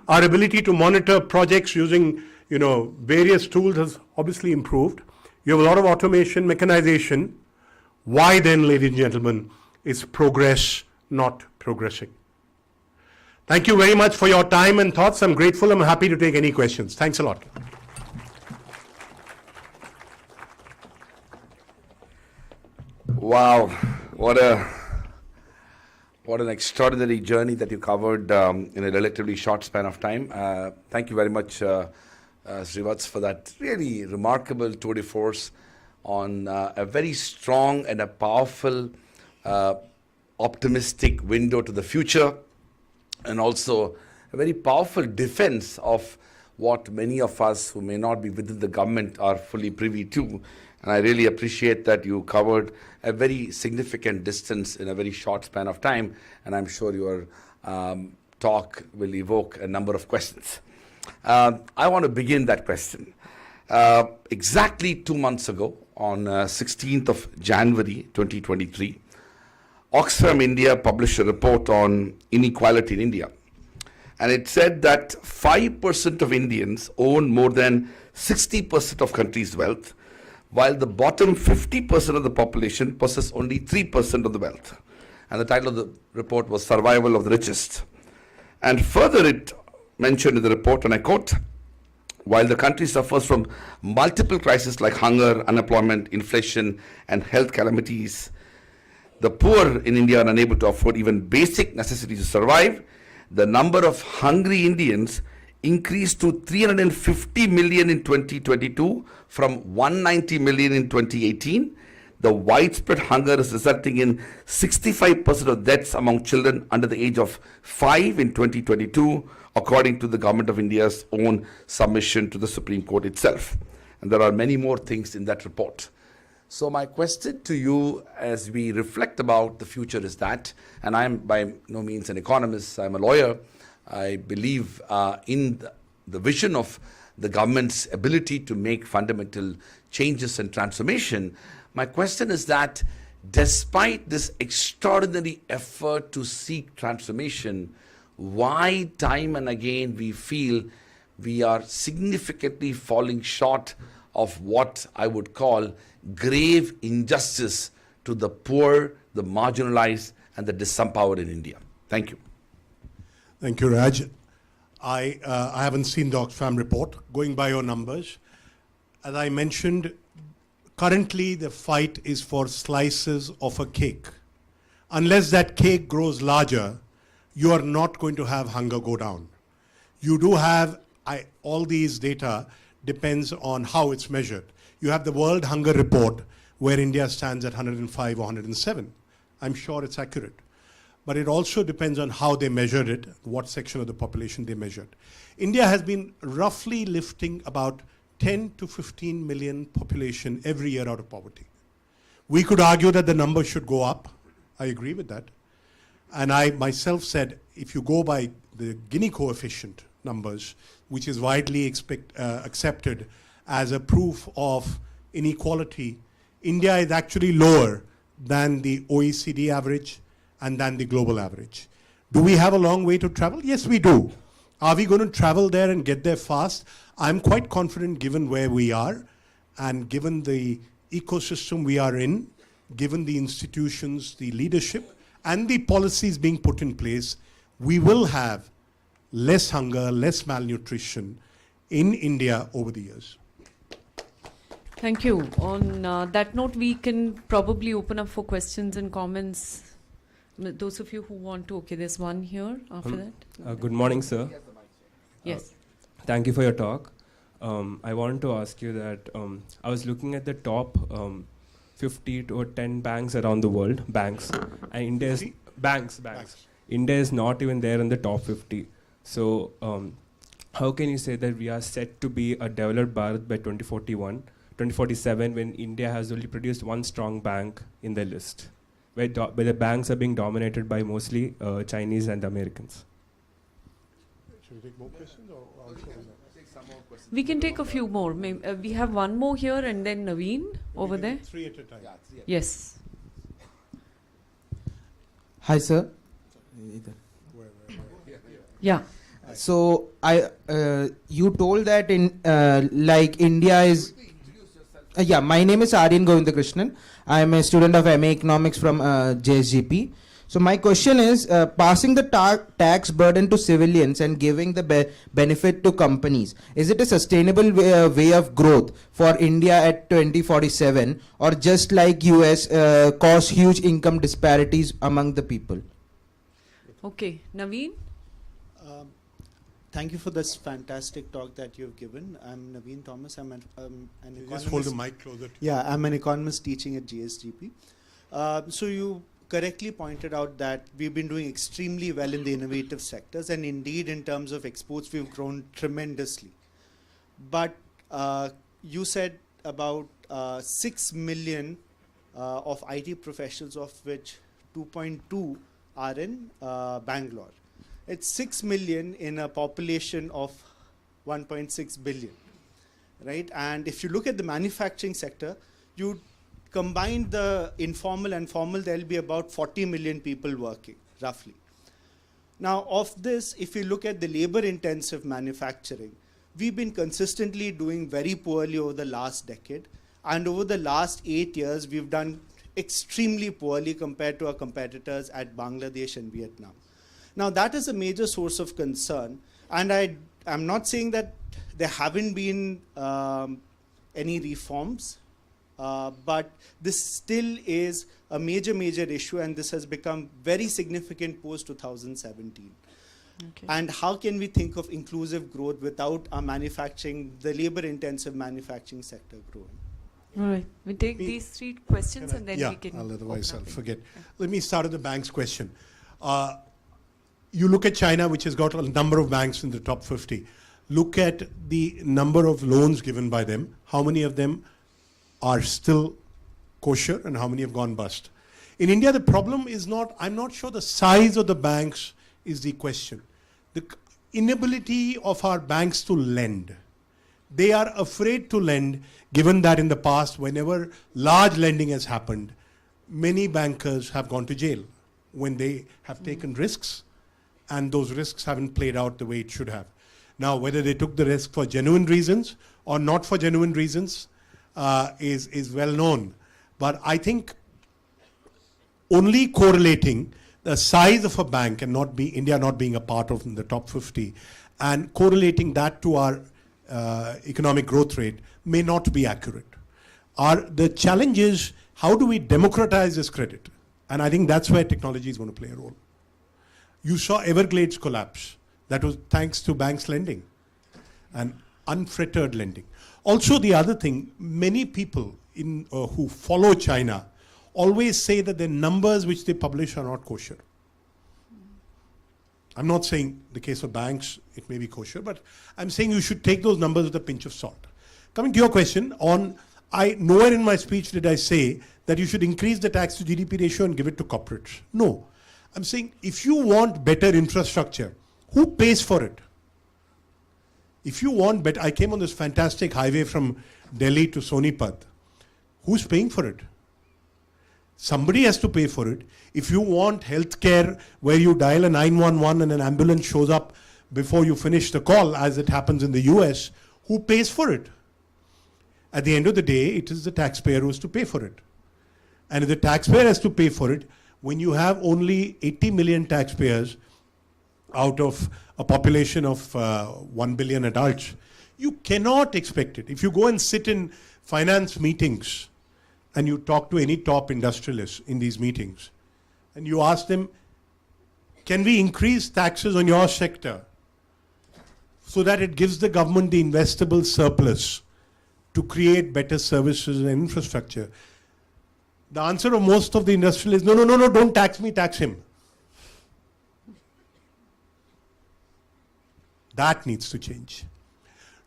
Our ability to monitor projects using various tools has obviously improved. You have a lot of automation, mechanization. Why then, ladies and gentlemen, is progress not progressing? Thank you very much for your time and thoughts. I'm grateful. I'm happy to take any questions. Thanks a lot. Wow, what an extraordinary journey that you covered in a relatively short span of time. Thank you very much, Srivats, for that really remarkable tour de force on a very strong and a powerful, optimistic window to the future, and also a very powerful defense of what many of us who may not be within the government are fully privy to. And I really appreciate that you covered a very significant distance in a very short span of time, and I'm sure your talk will evoke a number of questions. I want to begin that question. Exactly 2 months ago, on 16th of January 2023, Oxfam India published a report on inequality in India. And it said that 5% of Indians own more than 60% of country's wealth, while the bottom 50% of the population possess only 3% of the wealth. And the title of the report was Survival of the Richest. And further it mentioned in the report, and I quote, while the country suffers from multiple crises like hunger, unemployment, inflation, and health calamities, the poor in India are unable to afford even basic necessities to survive. The number of hungry Indians increased to 350 million in 2022 from 190 million in 2018. The widespread hunger is resulting in 65% of deaths among children under the age of 5 in 2022, according to the Government of India's own submission to the Supreme Court itself. And there are many more things in that report. So my question to you as we reflect about the future is that, and I'm by no means an economist, I'm a lawyer. I believe in the vision of the government's ability to make fundamental changes and transformation. My question is that despite this extraordinary effort to seek transformation, why time and again we feel we are significantly falling short of what I would call grave injustice to the poor, the marginalized, and the disempowered in India? Thank you. Thank you, Raj. I haven't seen the Oxfam report. Going by your numbers, as I mentioned, currently the fight is for slices of a cake. Unless that cake grows larger, you are not going to have hunger go down. You do have, all these data depends on how it's measured. You have the World Hunger Report, where India stands at 105 or 107. I'm sure it's accurate. But it also depends on how they measured it, what section of the population they measured. India has been roughly lifting about 10 to 15 million population every year out of poverty. We could argue that the number should go up. I agree with that. And I myself said, if you go by the Gini coefficient numbers, which is widely accepted as a proof of inequality, India is actually lower than the OECD average and than the global average. Do we have a long way to travel? Yes, we do. Are we going to travel there and get there fast? I'm quite confident, given where we are and given the ecosystem we are in, given the institutions, the leadership, and the policies being put in place, we will have less hunger, less malnutrition in India over the years. Thank you. On that note, we can probably open up for questions and comments. Those of you who want to, okay, there's one here after that. Good morning, sir. Yes. Thank you for your talk. I want to ask you that I was looking at the top 50 to 10 banks around the world, banks, and India's banks. India is not even there in the top 50. So how can you say that we are set to be a developed Bharat by 2047 when India has only produced one strong bank in the list, where the banks are being dominated by mostly Chinese and Americans? Should we take more questions or We can take a few more. We have one more here and then Naveen over there. 3 at a time. Yes. Hi, sir. Yeah. So you told that in like India is. Yeah, my name is Aryan Govindakrishnan. I am a student of MA Economics from JSGP. So my question is, passing the tax burden to civilians and giving the benefit to companies, is it a sustainable way of growth for India at 2047, or just like US cause huge income disparities among the people? Okay, Naveen? Thank you for this fantastic talk that you've given. I'm Naveen Thomas. I'm an economist. Just hold the mic closer. Yeah, I'm an economist teaching at GSGP. So you correctly pointed out that we've been doing extremely well in the innovative sectors, and indeed in terms of exports we've grown tremendously. But you said about 6 million of IT professionals, of which 2.2 are in Bangalore. It's 6 million in a population of 1.6 billion, right? And if you look at the manufacturing sector, you combine the informal and formal, there'll be about 40 million people working, roughly. Now, of this, if you look at the labor-intensive manufacturing, we've been consistently doing very poorly over the last decade. And over the last 8 years, we've done extremely poorly compared to our competitors at Bangladesh and Vietnam. Now, that is a major source of concern. And I'm not saying that there haven't been any reforms, but this still is a major issue, and this has become very significant post-2017. Okay. And how can we think of inclusive growth without our manufacturing, the labor-intensive manufacturing sector growing? All right, we take these 3 questions and then we can... Otherwise I'll open up forget. Yeah. Let me start with the banks question. You look at China, which has got a number of banks in the top 50. Look at the number of loans given by them. How many of them are still kosher and how many have gone bust? In India, the problem is not, I'm not sure the size of the banks is the question. The inability of our banks to lend. They are afraid to lend, given that in the past, whenever large lending has happened, many bankers have gone to jail when they have taken risks, and those risks haven't played out the way it should have. Now, whether they took the risk for genuine reasons or not for genuine reasons is well known. But I think only correlating the size of a bank and India not being a part of the top 50 and correlating that to our economic growth rate may not be accurate. The challenge is, how do we democratize this credit? And I think that's where technology is going to play a role. You saw Everglades collapse. That was thanks to banks lending and unfettered lending. Also, the other thing, many people who follow China always say that the numbers which they publish are not kosher. I'm not saying the case of banks, it may be kosher, but I'm saying you should take those numbers with a pinch of salt. Coming to your question, nowhere in my speech did I say that you should increase the tax to GDP ratio and give it to corporates. No. I'm saying if you want better infrastructure, who pays for it? If you want better, I came on this fantastic highway from Delhi to Sonipat. Who's paying for it? Somebody has to pay for it. If you want healthcare where you dial a 911 and an ambulance shows up before you finish the call, as it happens in the US, who pays for it? At the end of the day, it is the taxpayer who has to pay for it. And if the taxpayer has to pay for it, when you have only 80 million taxpayers out of a population of 1 billion adults, you cannot expect it. If you go and sit in finance meetings and you talk to any top industrialists in these meetings and you ask them, can we increase taxes on your sector so that it gives the government the investable surplus to create better services and infrastructure? The answer of most of the industrialists, no, don't tax me, tax him. That needs to change.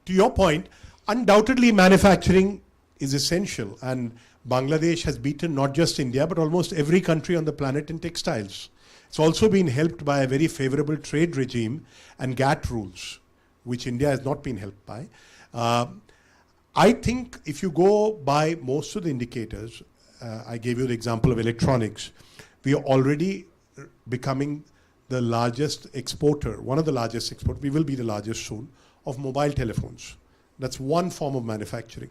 To your point, undoubtedly manufacturing is essential, and Bangladesh has beaten not just India but almost every country on the planet in textiles. It's also been helped by a very favorable trade regime and GATT rules, which India has not been helped by. I think if you go by most of the indicators, I gave you the example of electronics, we are already becoming the largest exporter, one of the largest exporters, we will be the largest soon, of mobile telephones. That's one form of manufacturing.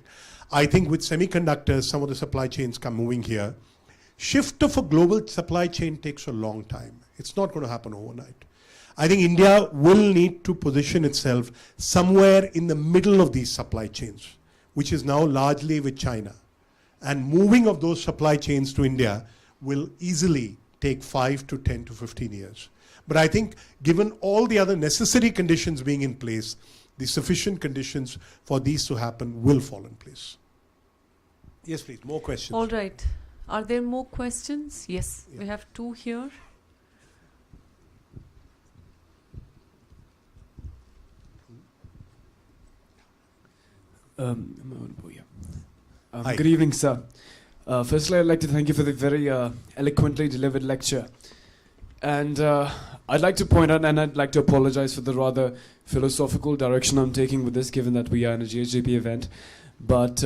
I think with semiconductors, some of the supply chains come moving here. shift of a global supply chain takes a long time. It's not going to happen overnight. I think India will need to position itself somewhere in the middle of these supply chains, which is now largely with China. And moving of those supply chains to India will easily take 5 to 10 to 15 years. But I think given all the other necessary conditions being in place, the sufficient conditions for these to happen will fall in place. Yes, please, more questions. All right. Are there more questions? Yes, we have two here. Hi. Good evening, sir. Firstly, I'd like to thank you for the very eloquently delivered lecture. And I'd like to point out, and I'd like to apologize for the rather philosophical direction I'm taking with this, given that we are in a GHGP event. But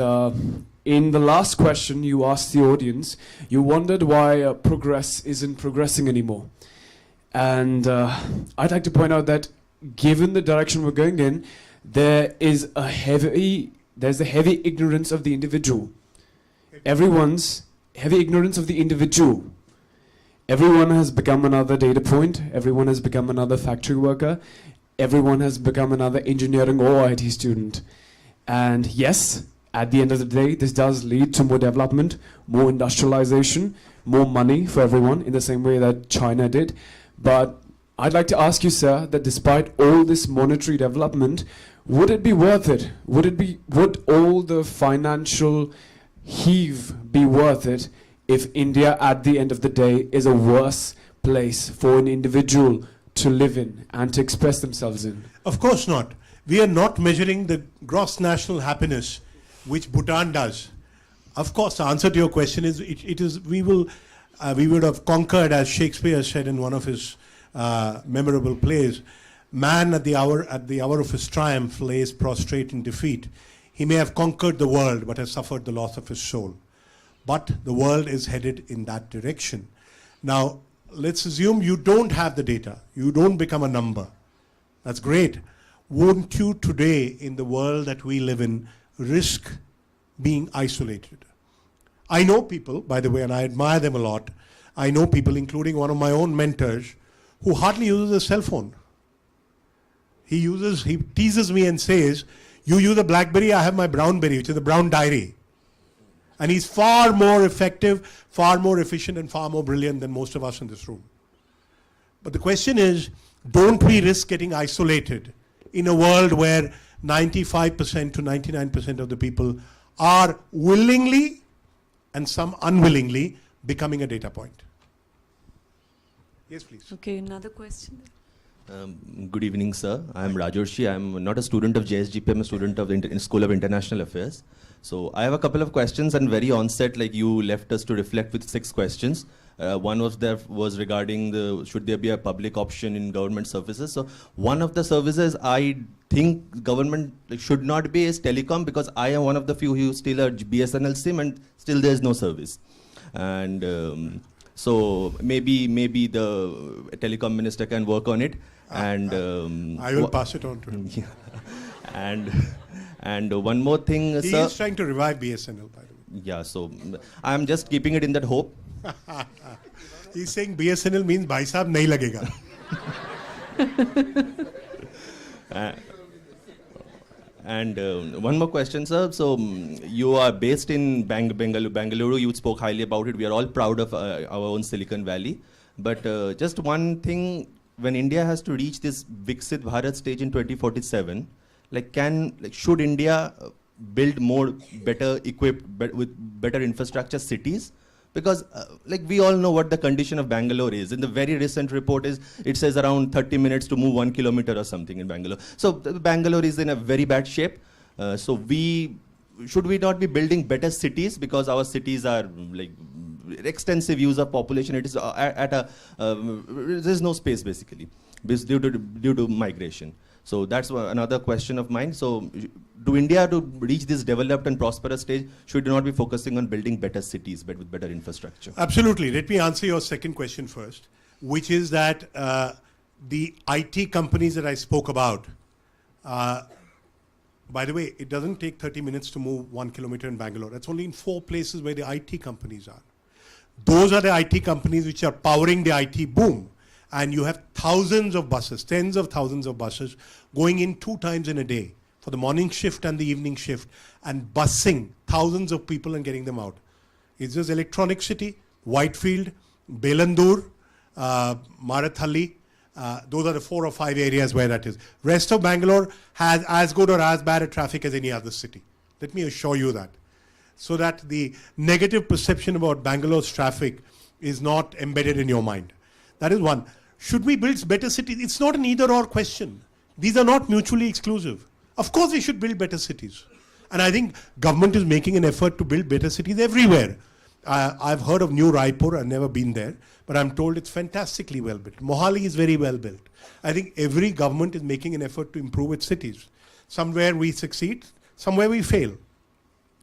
in the last question you asked the audience, you wondered why progress isn't progressing anymore. And I'd like to point out that given the direction we're going in, there's a heavy ignorance of the individual. Everyone's heavy ignorance of the individual. Everyone has become another data point. Everyone has become another factory worker. Everyone has become another engineering or IT student. And yes, at the end of the day, this does lead to more development, more industrialization, more money for everyone in the same way that China did. But I'd like to ask you, sir, that despite all this monetary development, would it be worth it? Would all the financial heave be worth it if India at the end of the day is a worse place for an individual to live in and to express themselves in? Of course not. We are not measuring the gross national happiness which Bhutan does. Of course, the answer to your question is we would have conquered, as Shakespeare said in one of his memorable plays, man at the hour of his triumph lays prostrate in defeat. He may have conquered the world but has suffered the loss of his soul. But the world is headed in that direction. Now, let's assume you don't have the data. You don't become a number. That's great. Won't you today, in the world that we live in, risk being isolated? I know people, by the way, and I admire them a lot. I know people, including one of my own mentors, who hardly uses a cell phone. He teases me and says, you use a BlackBerry, I have my BrownBerry, which is the Brown Diary. And he's far more effective, far more efficient, and far more brilliant than most of us in this room. But the question is, don't we risk getting isolated in a world where 95% to 99% of the people are willingly and some unwillingly becoming a data point? Yes, please. Okay, another question. Good evening, sir. I'm Rajorshi. I'm not a student of JSGP. I'm a student of the School of International Affairs. So I have a couple of questions, and very onset, like you left us to reflect with 6 questions. One was regarding should there be a public option in government services. So one of the services I think government should not be is telecom, because I am one of the few who still are BSNL SIM and still there is no service. And so maybe the telecom minister can work on it. And I will pass it on to him. Yeah. And one more thing, he sir. is trying to revive BSNL, by the way. Yeah, so I'm just keeping it in that hope. He's saying BSNL means bhai sahab nahi lagega. And one more question, sir. So you are based in Bangalore. You spoke highly about it. We are all proud of our own Silicon Valley. But just one thing, when India has to reach this Viksit Bharat stage in 2047, should India build more better equipped with better infrastructure cities? Because we all know what the condition of Bangalore is. In the very recent report it says around 30 minutes to move 1 kilometer or something in Bangalore. So Bangalore is in a very bad shape. So should we not be building better cities, because our cities are extensive use of population. It is there's no space basically due to migration. So that's another question of mine. So do India, to reach this developed and prosperous stage, should not be focusing on building better cities but with better infrastructure? Absolutely. Let me answer your second question first, which is that the IT companies that I spoke about, by the way, it doesn't take 30 minutes to move 1 kilometer in Bangalore. That's only in 4 places where the IT companies are. Those are the IT companies which are powering the IT boom. And you have thousands of buses, tens of thousands of buses going in 2 times in a day for the morning shift and the evening shift, and busing thousands of people and getting them out. It's just Electronic City, Whitefield, Belandur, Marathalli. Those are the 4 or 5 areas where that is. Rest of Bangalore has as good or as bad a traffic as any other city. Let me assure you that. So that the negative perception about Bangalore's traffic is not embedded in your mind. That is one. Should we build better cities? It's not an either or question. These are not mutually exclusive. Of course we should build better cities. And I think government is making an effort to build better cities everywhere. I've heard of New Raipur, I've never been there, but I'm told it's fantastically well built. Mohali is very well built. I think every government is making an effort to improve its cities. Somewhere we succeed, somewhere we fail.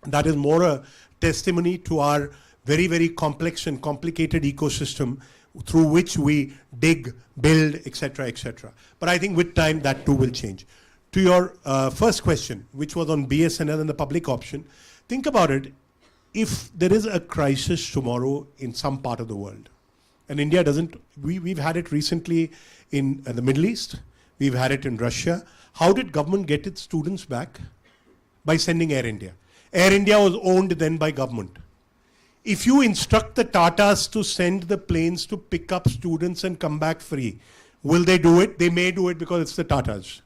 That is more a testimony to our very, very complex and complicated ecosystem through which we dig, build, etc., etc. But I think with time that too will change. To your first question, which was on BSNL and the public option, think about it. If there is a crisis tomorrow in some part of the world, and India doesn't, we've had it recently in the Middle East, we've had it in Russia. How did government get its students back? By sending Air India. Air India was owned then by government. If you instruct the Tatas to send the planes to pick up students and come back free, will they do it? They may do it because it's the Tatas.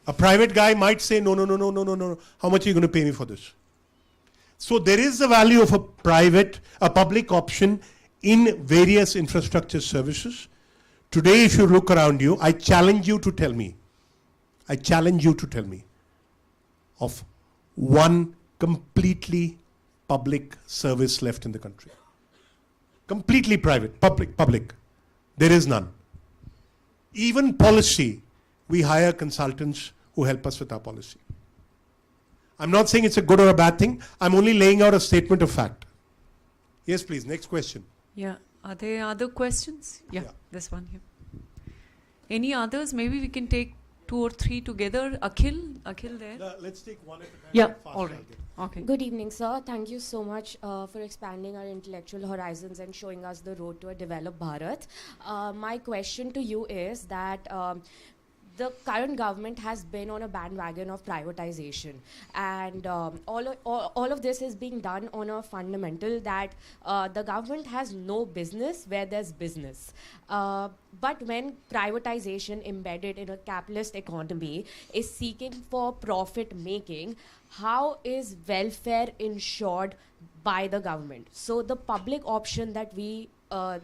A private guy might say, no. How much are you going to pay me for this? So there is the value of a public option in various infrastructure services. Today, if you look around you, I challenge you to tell me of one completely public service left in the country. Completely private, public. There is none. Even policy, we hire consultants who help us with our policy. I'm not saying it's a good or a bad thing. I'm only laying out a statement of fact. Yes, please. Next question. Yeah. Are there other questions? Yeah. This one here. Any others? Maybe we can take 2 or 3 together. Akhil there. Let's take one at a time. Yeah. All right. Okay. Good evening, sir. Thank you so much for expanding our intellectual horizons and showing us the road to a developed Bharat. My question to you is that the current government has been on a bandwagon of privatization, and all of this is being done on a fundamental that the government has no business where there's business. But when privatization embedded in a capitalist economy is seeking for profit making, how is welfare ensured by the government? So the public option that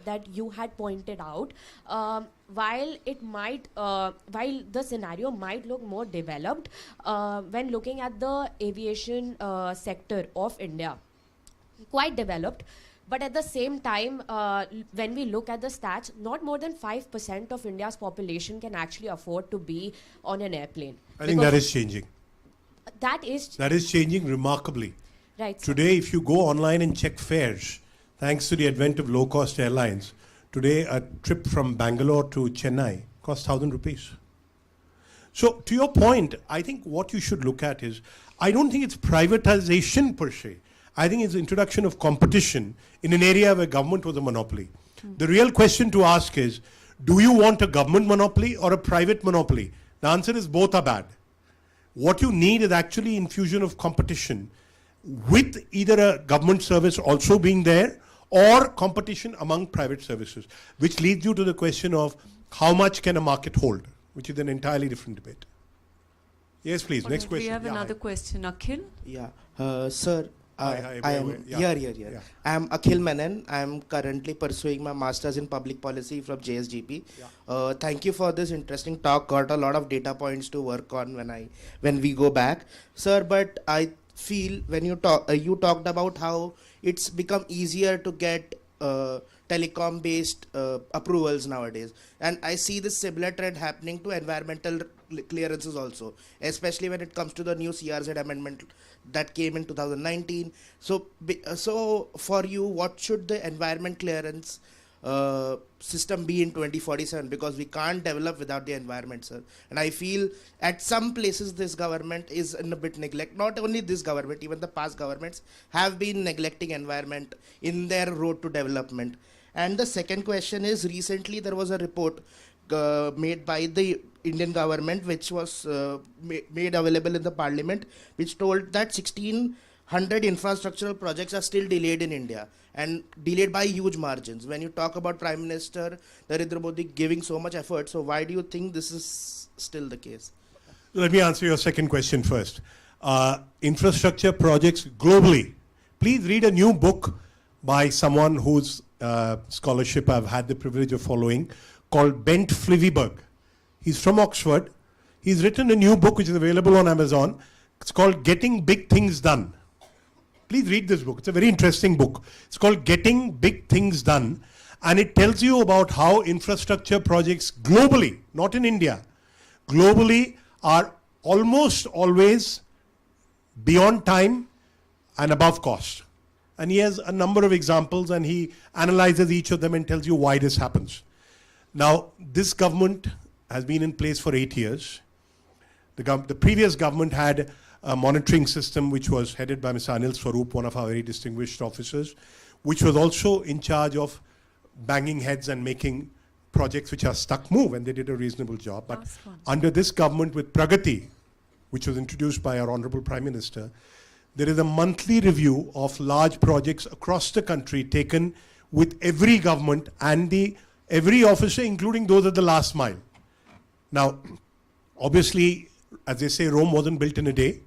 that you had pointed out, while the scenario might look more developed, when looking at the aviation sector of India, quite developed, but at the same time, when we look at the stats, not more than 5% of India's population can actually afford to be on an airplane. I think that is changing. That is changing remarkably. Right. Today, if you go online and check fares, thanks to the advent of low-cost airlines, today a trip from Bangalore to Chennai costs 1,000 rupees. So to your point, I think what you should look at is, I don't think it's privatization per se. I think it's introduction of competition in an area where government was a monopoly. The real question to ask is, do you want a government monopoly or a private monopoly? The answer is both are bad. What you need is actually infusion of competition with either a government service also being there or competition among private services, which leads you to the question of how much can a market hold, which is an entirely different debate. Yes, please. All Next right, question. We have Yeah, another hi. question. Akhil? Yeah, sir. Hi, I am yeah. here. Yeah. I am Akhil Menon. I am currently pursuing my master's in public policy from JSGP. Yeah. Thank you for this interesting talk. Got a lot of data points to work on when we go back, sir. But I feel when you talked about how it's become easier to get telecom based approvals nowadays, and I see this similar trend happening to environmental clearances also, especially when it comes to the new CRZ amendment that came in 2019. So for you, what should the environment clearance system be in 2047? Because we can't develop without the environment, sir. And I feel at some places this government is in a bit neglect. Not only this government, even the past governments have been neglecting environment in their road to development. And the second question is, recently there was a report made by the Indian government, which was made available in the parliament, which told that 1600 infrastructural projects are still delayed in India, and delayed by huge margins. When you talk about Prime Minister Narendra Modi giving so much effort, so why do you think this is still the case? Let me answer your second question first. Infrastructure projects globally. Please read a new book by someone whose scholarship I've had the privilege of following, called Bent Fliviberg. He's from Oxford. He's written a new book which is available on Amazon. It's called Getting Big Things Done. Please read this book. It's a very interesting book. It's called Getting Big Things Done. And it tells you about how infrastructure projects globally, not in India, globally are almost always beyond time and above cost. And he has a number of examples and he analyzes each of them and tells you why this happens. Now, this government has been in place for 8 years. The previous government had a monitoring system which was headed by Mr. Anil Swaroop, one of our very distinguished officers, which was also in charge of banging heads and making projects which are stuck move, and they did a reasonable job. But under this government with Pragati, which was introduced by our Honorable Prime Minister, there is a monthly review of large projects across the country taken with every government and every officer, including those at the last mile. Now, obviously, as they say, Rome wasn't built in a day,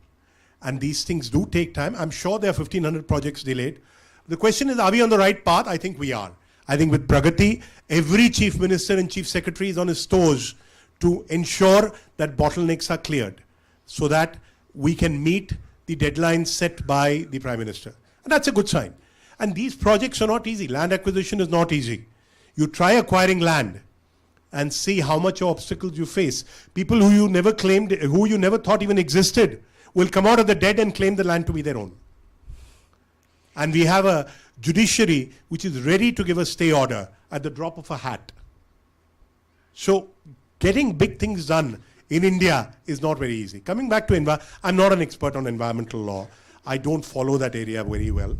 and these things do take time. I'm sure there are 1,500 projects delayed. The question is, are we on the right path? I think we are. I think with Pragati, every chief minister and chief secretary is on his toes to ensure that bottlenecks are cleared so that we can meet the deadlines set by the Prime Minister. And that's a good sign. And these projects are not easy. Land acquisition is not easy. You try acquiring land and see how much obstacles you face. People who you never claimed, who you never thought even existed, will come out of the dead and claim the land to be their own. And we have a judiciary which is ready to give a stay order at the drop of a hat. So getting big things done in India is not very easy. Coming back to I'm not an expert on environmental law. I don't follow that area very well.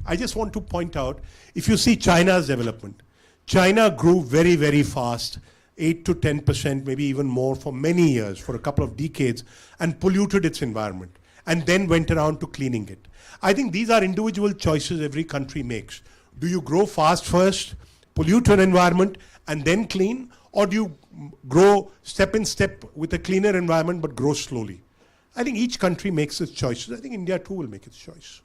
I just want to point out, if you see China's development, China grew very, very fast, 8 to 10%, maybe even more for many years, for a couple of decades, and polluted its environment, and then went around to cleaning it. I think these are individual choices every country makes. Do you grow fast first, pollute your environment, and then clean? Or do you grow step in step with a cleaner environment but grow slowly? I think each country makes its choices. I think India too will make its choice.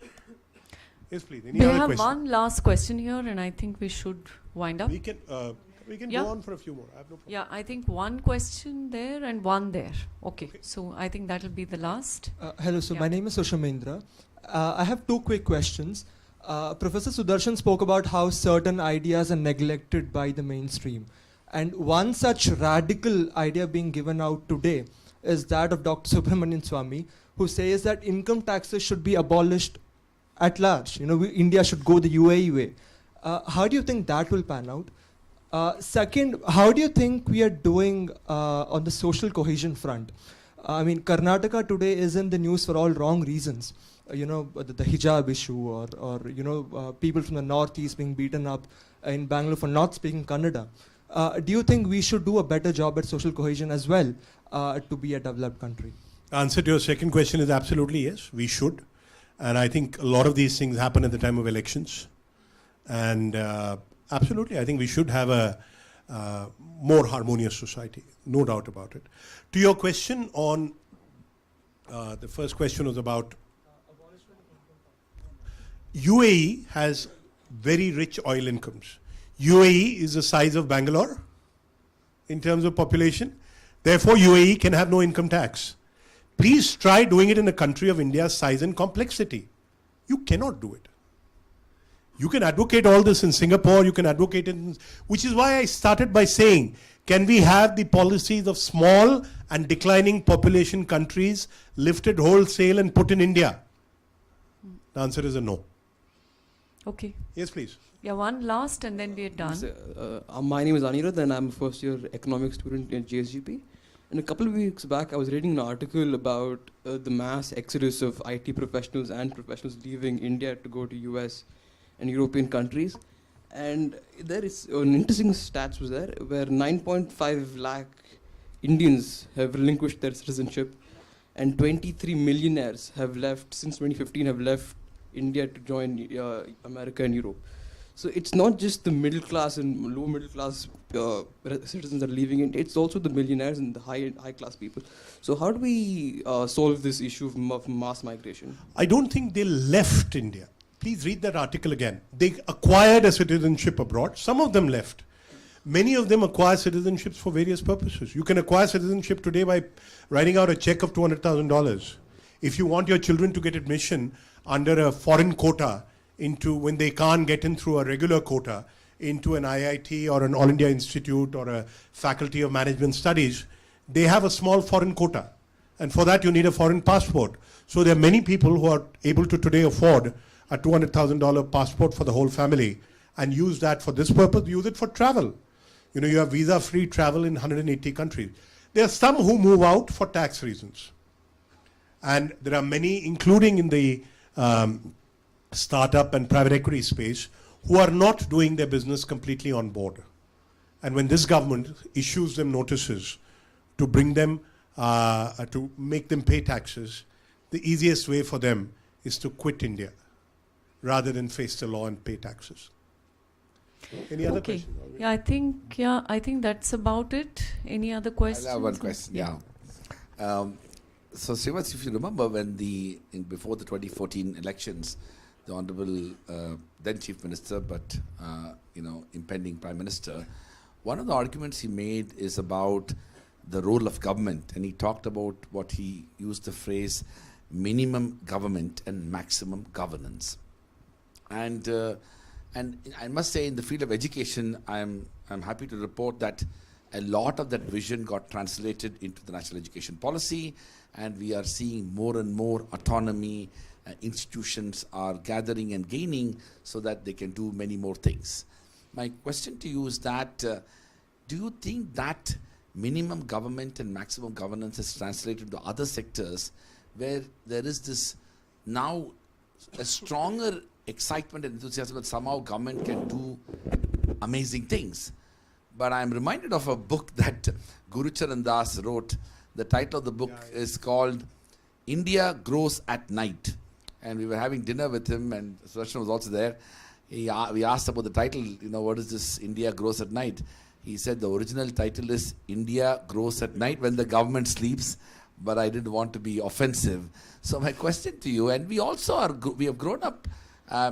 Yes, please. Any We other have question? one last question here, and I think we should wind up. We can Yeah. go on for a few more. I have no problem. Yeah, I think one question there and one there. Okay, so I think that will be the last. Hello, so Yeah. my name is Sushamendra. I have two quick questions. Professor Sudarshan spoke about how certain ideas are neglected by the mainstream. And one such radical idea being given out today is that of Dr. Subramanian Swamy, who says that income taxes should be abolished at large. You know, India should go the UAE way. How do you think that will pan out? Second, how do you think we are doing on the social cohesion front? I mean, Karnataka today is in the news for all wrong reasons. The hijab issue, or people from the northeast being beaten up in Bangalore for not speaking Kannada. Do you think we should do a better job at social cohesion as well to be a developed country? Answer to your second question is absolutely yes, we should. And I think a lot of these things happen at the time of elections. And absolutely, I think we should have a more harmonious society, no doubt about it. To your question on, the first question was about, UAE has very rich oil incomes. UAE is the size of Bangalore in terms of population. Therefore, UAE can have no income tax. Please try doing it in a country of India's size and complexity. You cannot do it. You can advocate all this in Singapore, you can advocate it, which is why I started by saying, can we have the policies of small and declining population countries lifted wholesale and put in India? The answer is a no. Okay. Yes, please. Yeah, one last and then we're done. My name is Anirudh and I'm a first year economics student at JSGP. And a couple of weeks back, I was reading an article about the mass exodus of IT professionals and professionals leaving India to go to US and European countries. And there is an interesting stats was there where 9.5 lakh Indians have relinquished their citizenship and 23 millionaires have left, since 2015, have left India to join America and Europe. So it's not just the middle class and low middle class citizens that are leaving India, it's also the millionaires and the high class people. So how do we solve this issue of mass migration? I don't think they left India. Please read that article again. They acquired a citizenship abroad. Some of them left. Many of them acquire citizenships for various purposes. You can acquire citizenship today by writing out a check of $200,000. If you want your children to get admission under a foreign quota into, when they can't get in through a regular quota, into an IIT or an All India Institute or a Faculty of Management Studies, they have a small foreign quota. And for that you need a foreign passport. So there are many people who are able to today afford a $200,000 passport for the whole family and use that for this purpose, use it for travel. You know, you have visa-free travel in 180 countries. There are some who move out for tax reasons. And there are many, including in the startup and private equity space, who are not doing their business completely on board. And when this government issues them notices to bring them, to make them pay taxes, the easiest way for them is to quit India rather than face the law and pay taxes. Any other questions? Yeah, I think that's about it. Any other questions? I have one question. Yeah. So Srivas, if you remember when before the 2014 elections, the Honorable then Chief Minister, but impending Prime Minister, one of the arguments he made is about the role of government, and he talked about what he used the phrase minimum government and maximum governance. And I must say, in the field of education, I'm happy to report that a lot of that vision got translated into the national education policy, and we are seeing more and more autonomy. Institutions are gathering and gaining so that they can do many more things. My question to you is that, do you think that minimum government and maximum governance is translated to other sectors where there is this now a stronger excitement and enthusiasm that somehow government can do amazing things? But I'm reminded of a book that Guru Charan Das wrote. The title of the book is called India Grows at Night. And we were having dinner with him, and Sudarshan was also there. We asked about the title, what is this India Grows at Night? He said the original title is India Grows at Night when the government sleeps, but I didn't want to be offensive. So my question to you, and we also we have grown up,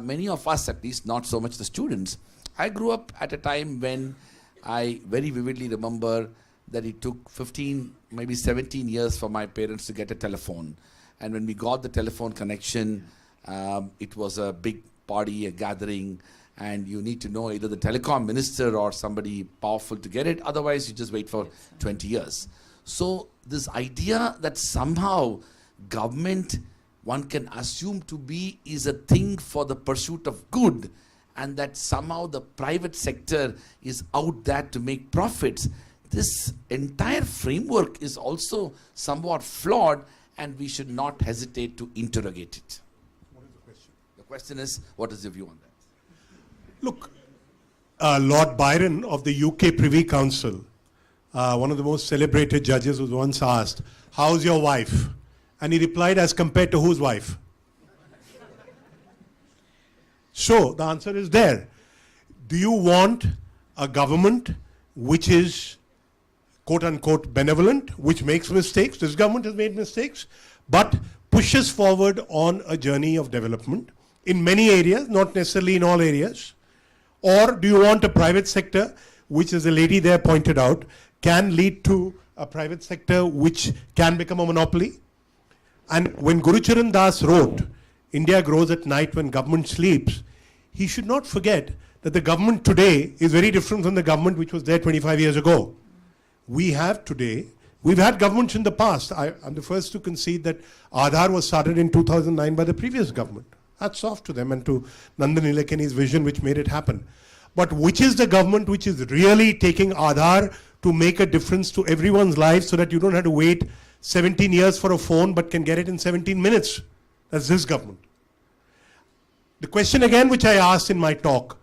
many of us at least, not so much the students. I grew up at a time when I very vividly remember that it took 15, maybe 17 years for my parents to get a telephone. And when we got the telephone connection, it was a big party, a gathering, and you need to know either the telecom minister or somebody powerful to get it. Otherwise, you just wait for 20 years. So this idea that somehow government, one can assume to be, is a thing for the pursuit of good, and that somehow the private sector is out there to make profits. This entire framework is also somewhat flawed, and we should not hesitate to interrogate it. What is the question? The question is, what is your view on that? Look, Lord Byron of the UK Privy Council, one of the most celebrated judges, was once asked, "How's your wife?" And he replied, "As compared to whose wife?" So the answer is there. Do you want a government which is quote unquote benevolent, which makes mistakes? This government has made mistakes, but pushes forward on a journey of development in many areas, not necessarily in all areas? Or do you want a private sector, which, as the lady there pointed out, can lead to a private sector which can become a monopoly? And when Guru Charan Das wrote, India grows at night when government sleeps, he should not forget that the government today is very different from the government which was there 25 years ago. We have today, we've had governments in the past. I'm the first to concede that Aadhaar was started in 2009 by the previous government. Hats off to them and to Nandan Nilekani's vision which made it happen. But which is the government which is really taking Aadhaar to make a difference to everyone's life so that you don't have to wait 17 years for a phone but can get it in 17 minutes? That's this government. The question again which I asked in my talk,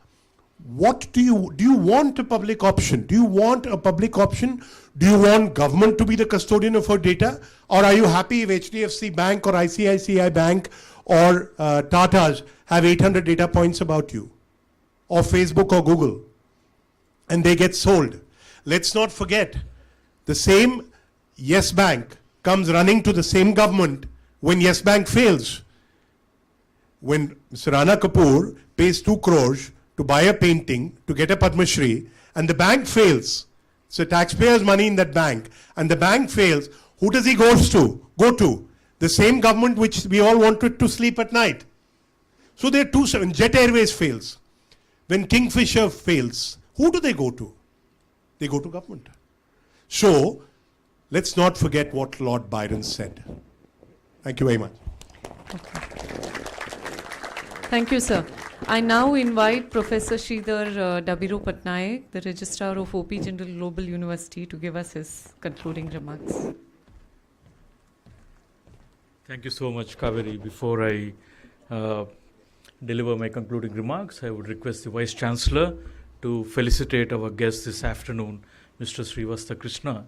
what do you want a public option? Do you want a public option? Do you want government to be the custodian of our data? Or are you happy if HDFC Bank or ICICI Bank or Tata's have 800 data points about you? Or Facebook or Google? And they get sold. Let's not forget, the same Yes Bank comes running to the same government when Yes Bank fails. When Mr. Rana Kapoor pays 2 crores to buy a painting, to get a Padma Shri, and the bank fails. It's the taxpayers' money in that bank, and the bank fails. Who does he go to? The same government which we all wanted to sleep at night. So there are two. When Jet Airways fails, when Kingfisher fails, who do they go to? They go to government. So let's not forget what Lord Byron said. Thank you very much. Thank you, sir. I now invite Professor Sridhar Dabiru Patnaik, the Registrar of OP Jindal Global University, to give us his concluding remarks. Thank you so much, Kaveri. Before I deliver my concluding remarks, I would request the Vice Chancellor to felicitate our guest this afternoon, Mr. Srivastava Krishna,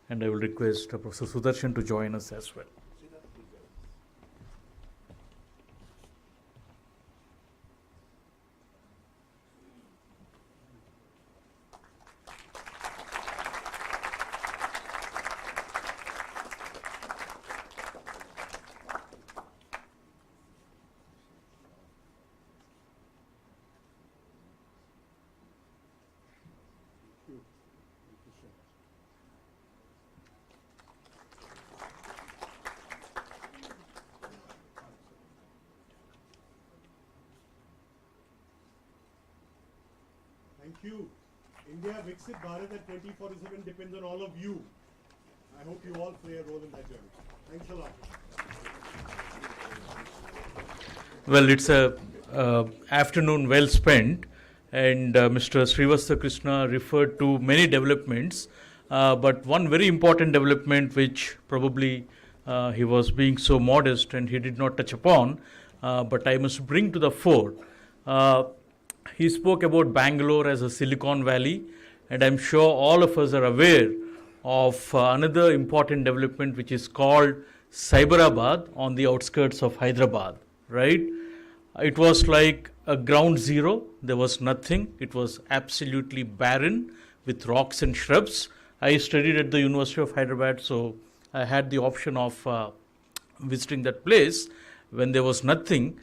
and I will request Professor Sudarshan to join us as well. Thank you. India Viksit Bharat at 2047 depends on all of you. I hope you all play a role in that journey. Thanks a lot. Well, it's a afternoon well spent, and Mr. Srivastava Krishna referred to many developments, but one very important development which probably he was being so modest and he did not touch upon, but I must bring to the fore. He spoke about Bangalore as a Silicon Valley, and I'm sure all of us are aware of another important development which is called Cyberabad on the outskirts of Hyderabad, right? It was like a ground zero. There was nothing. It was absolutely barren with rocks and shrubs. I studied at the University of Hyderabad, so I had the option of visiting that place when there was nothing.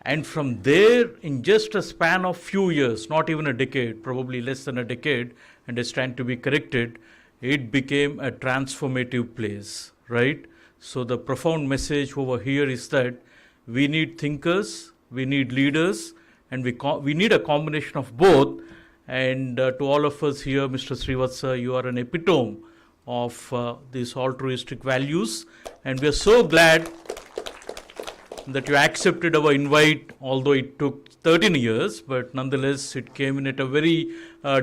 And from there, in just a span of few years, not even a decade, probably less than a decade, and it's trying to be corrected, it became a transformative place, right? So the profound message over here is that we need thinkers, we need leaders, and we need a combination of both. And to all of us here, Mr. Srivastava, you are an epitome of these altruistic values, and we are so glad that you accepted our invite, although it took 13 years, but nonetheless it came in at a very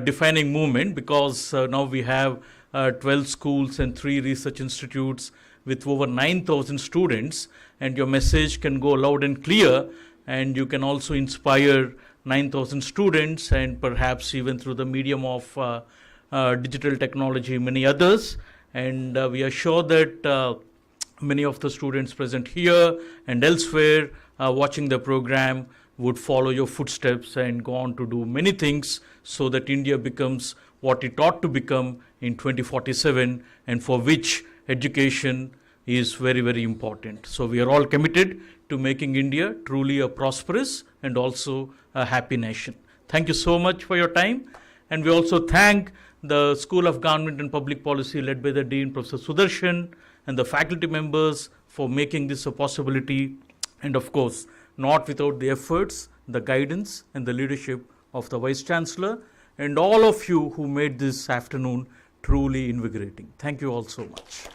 defining moment, because now we have 12 schools and 3 research institutes with over 9,000 students, and your message can go loud and clear, and you can also inspire 9,000 students, and perhaps even through the medium of digital technology, many others. And we are sure that many of the students present here and elsewhere watching the program would follow your footsteps and go on to do many things so that India becomes what it ought to become in 2047, and for which education is very, very important. So we are all committed to making India truly a prosperous and also a happy nation. Thank you so much for your time. And we also thank the School of Government and Public Policy led by the Dean, Professor Sudarshan, and the faculty members for making this a possibility, and of course, not without the efforts, the guidance, and the leadership of the Vice Chancellor, and all of you who made this afternoon truly invigorating. Thank you all so much.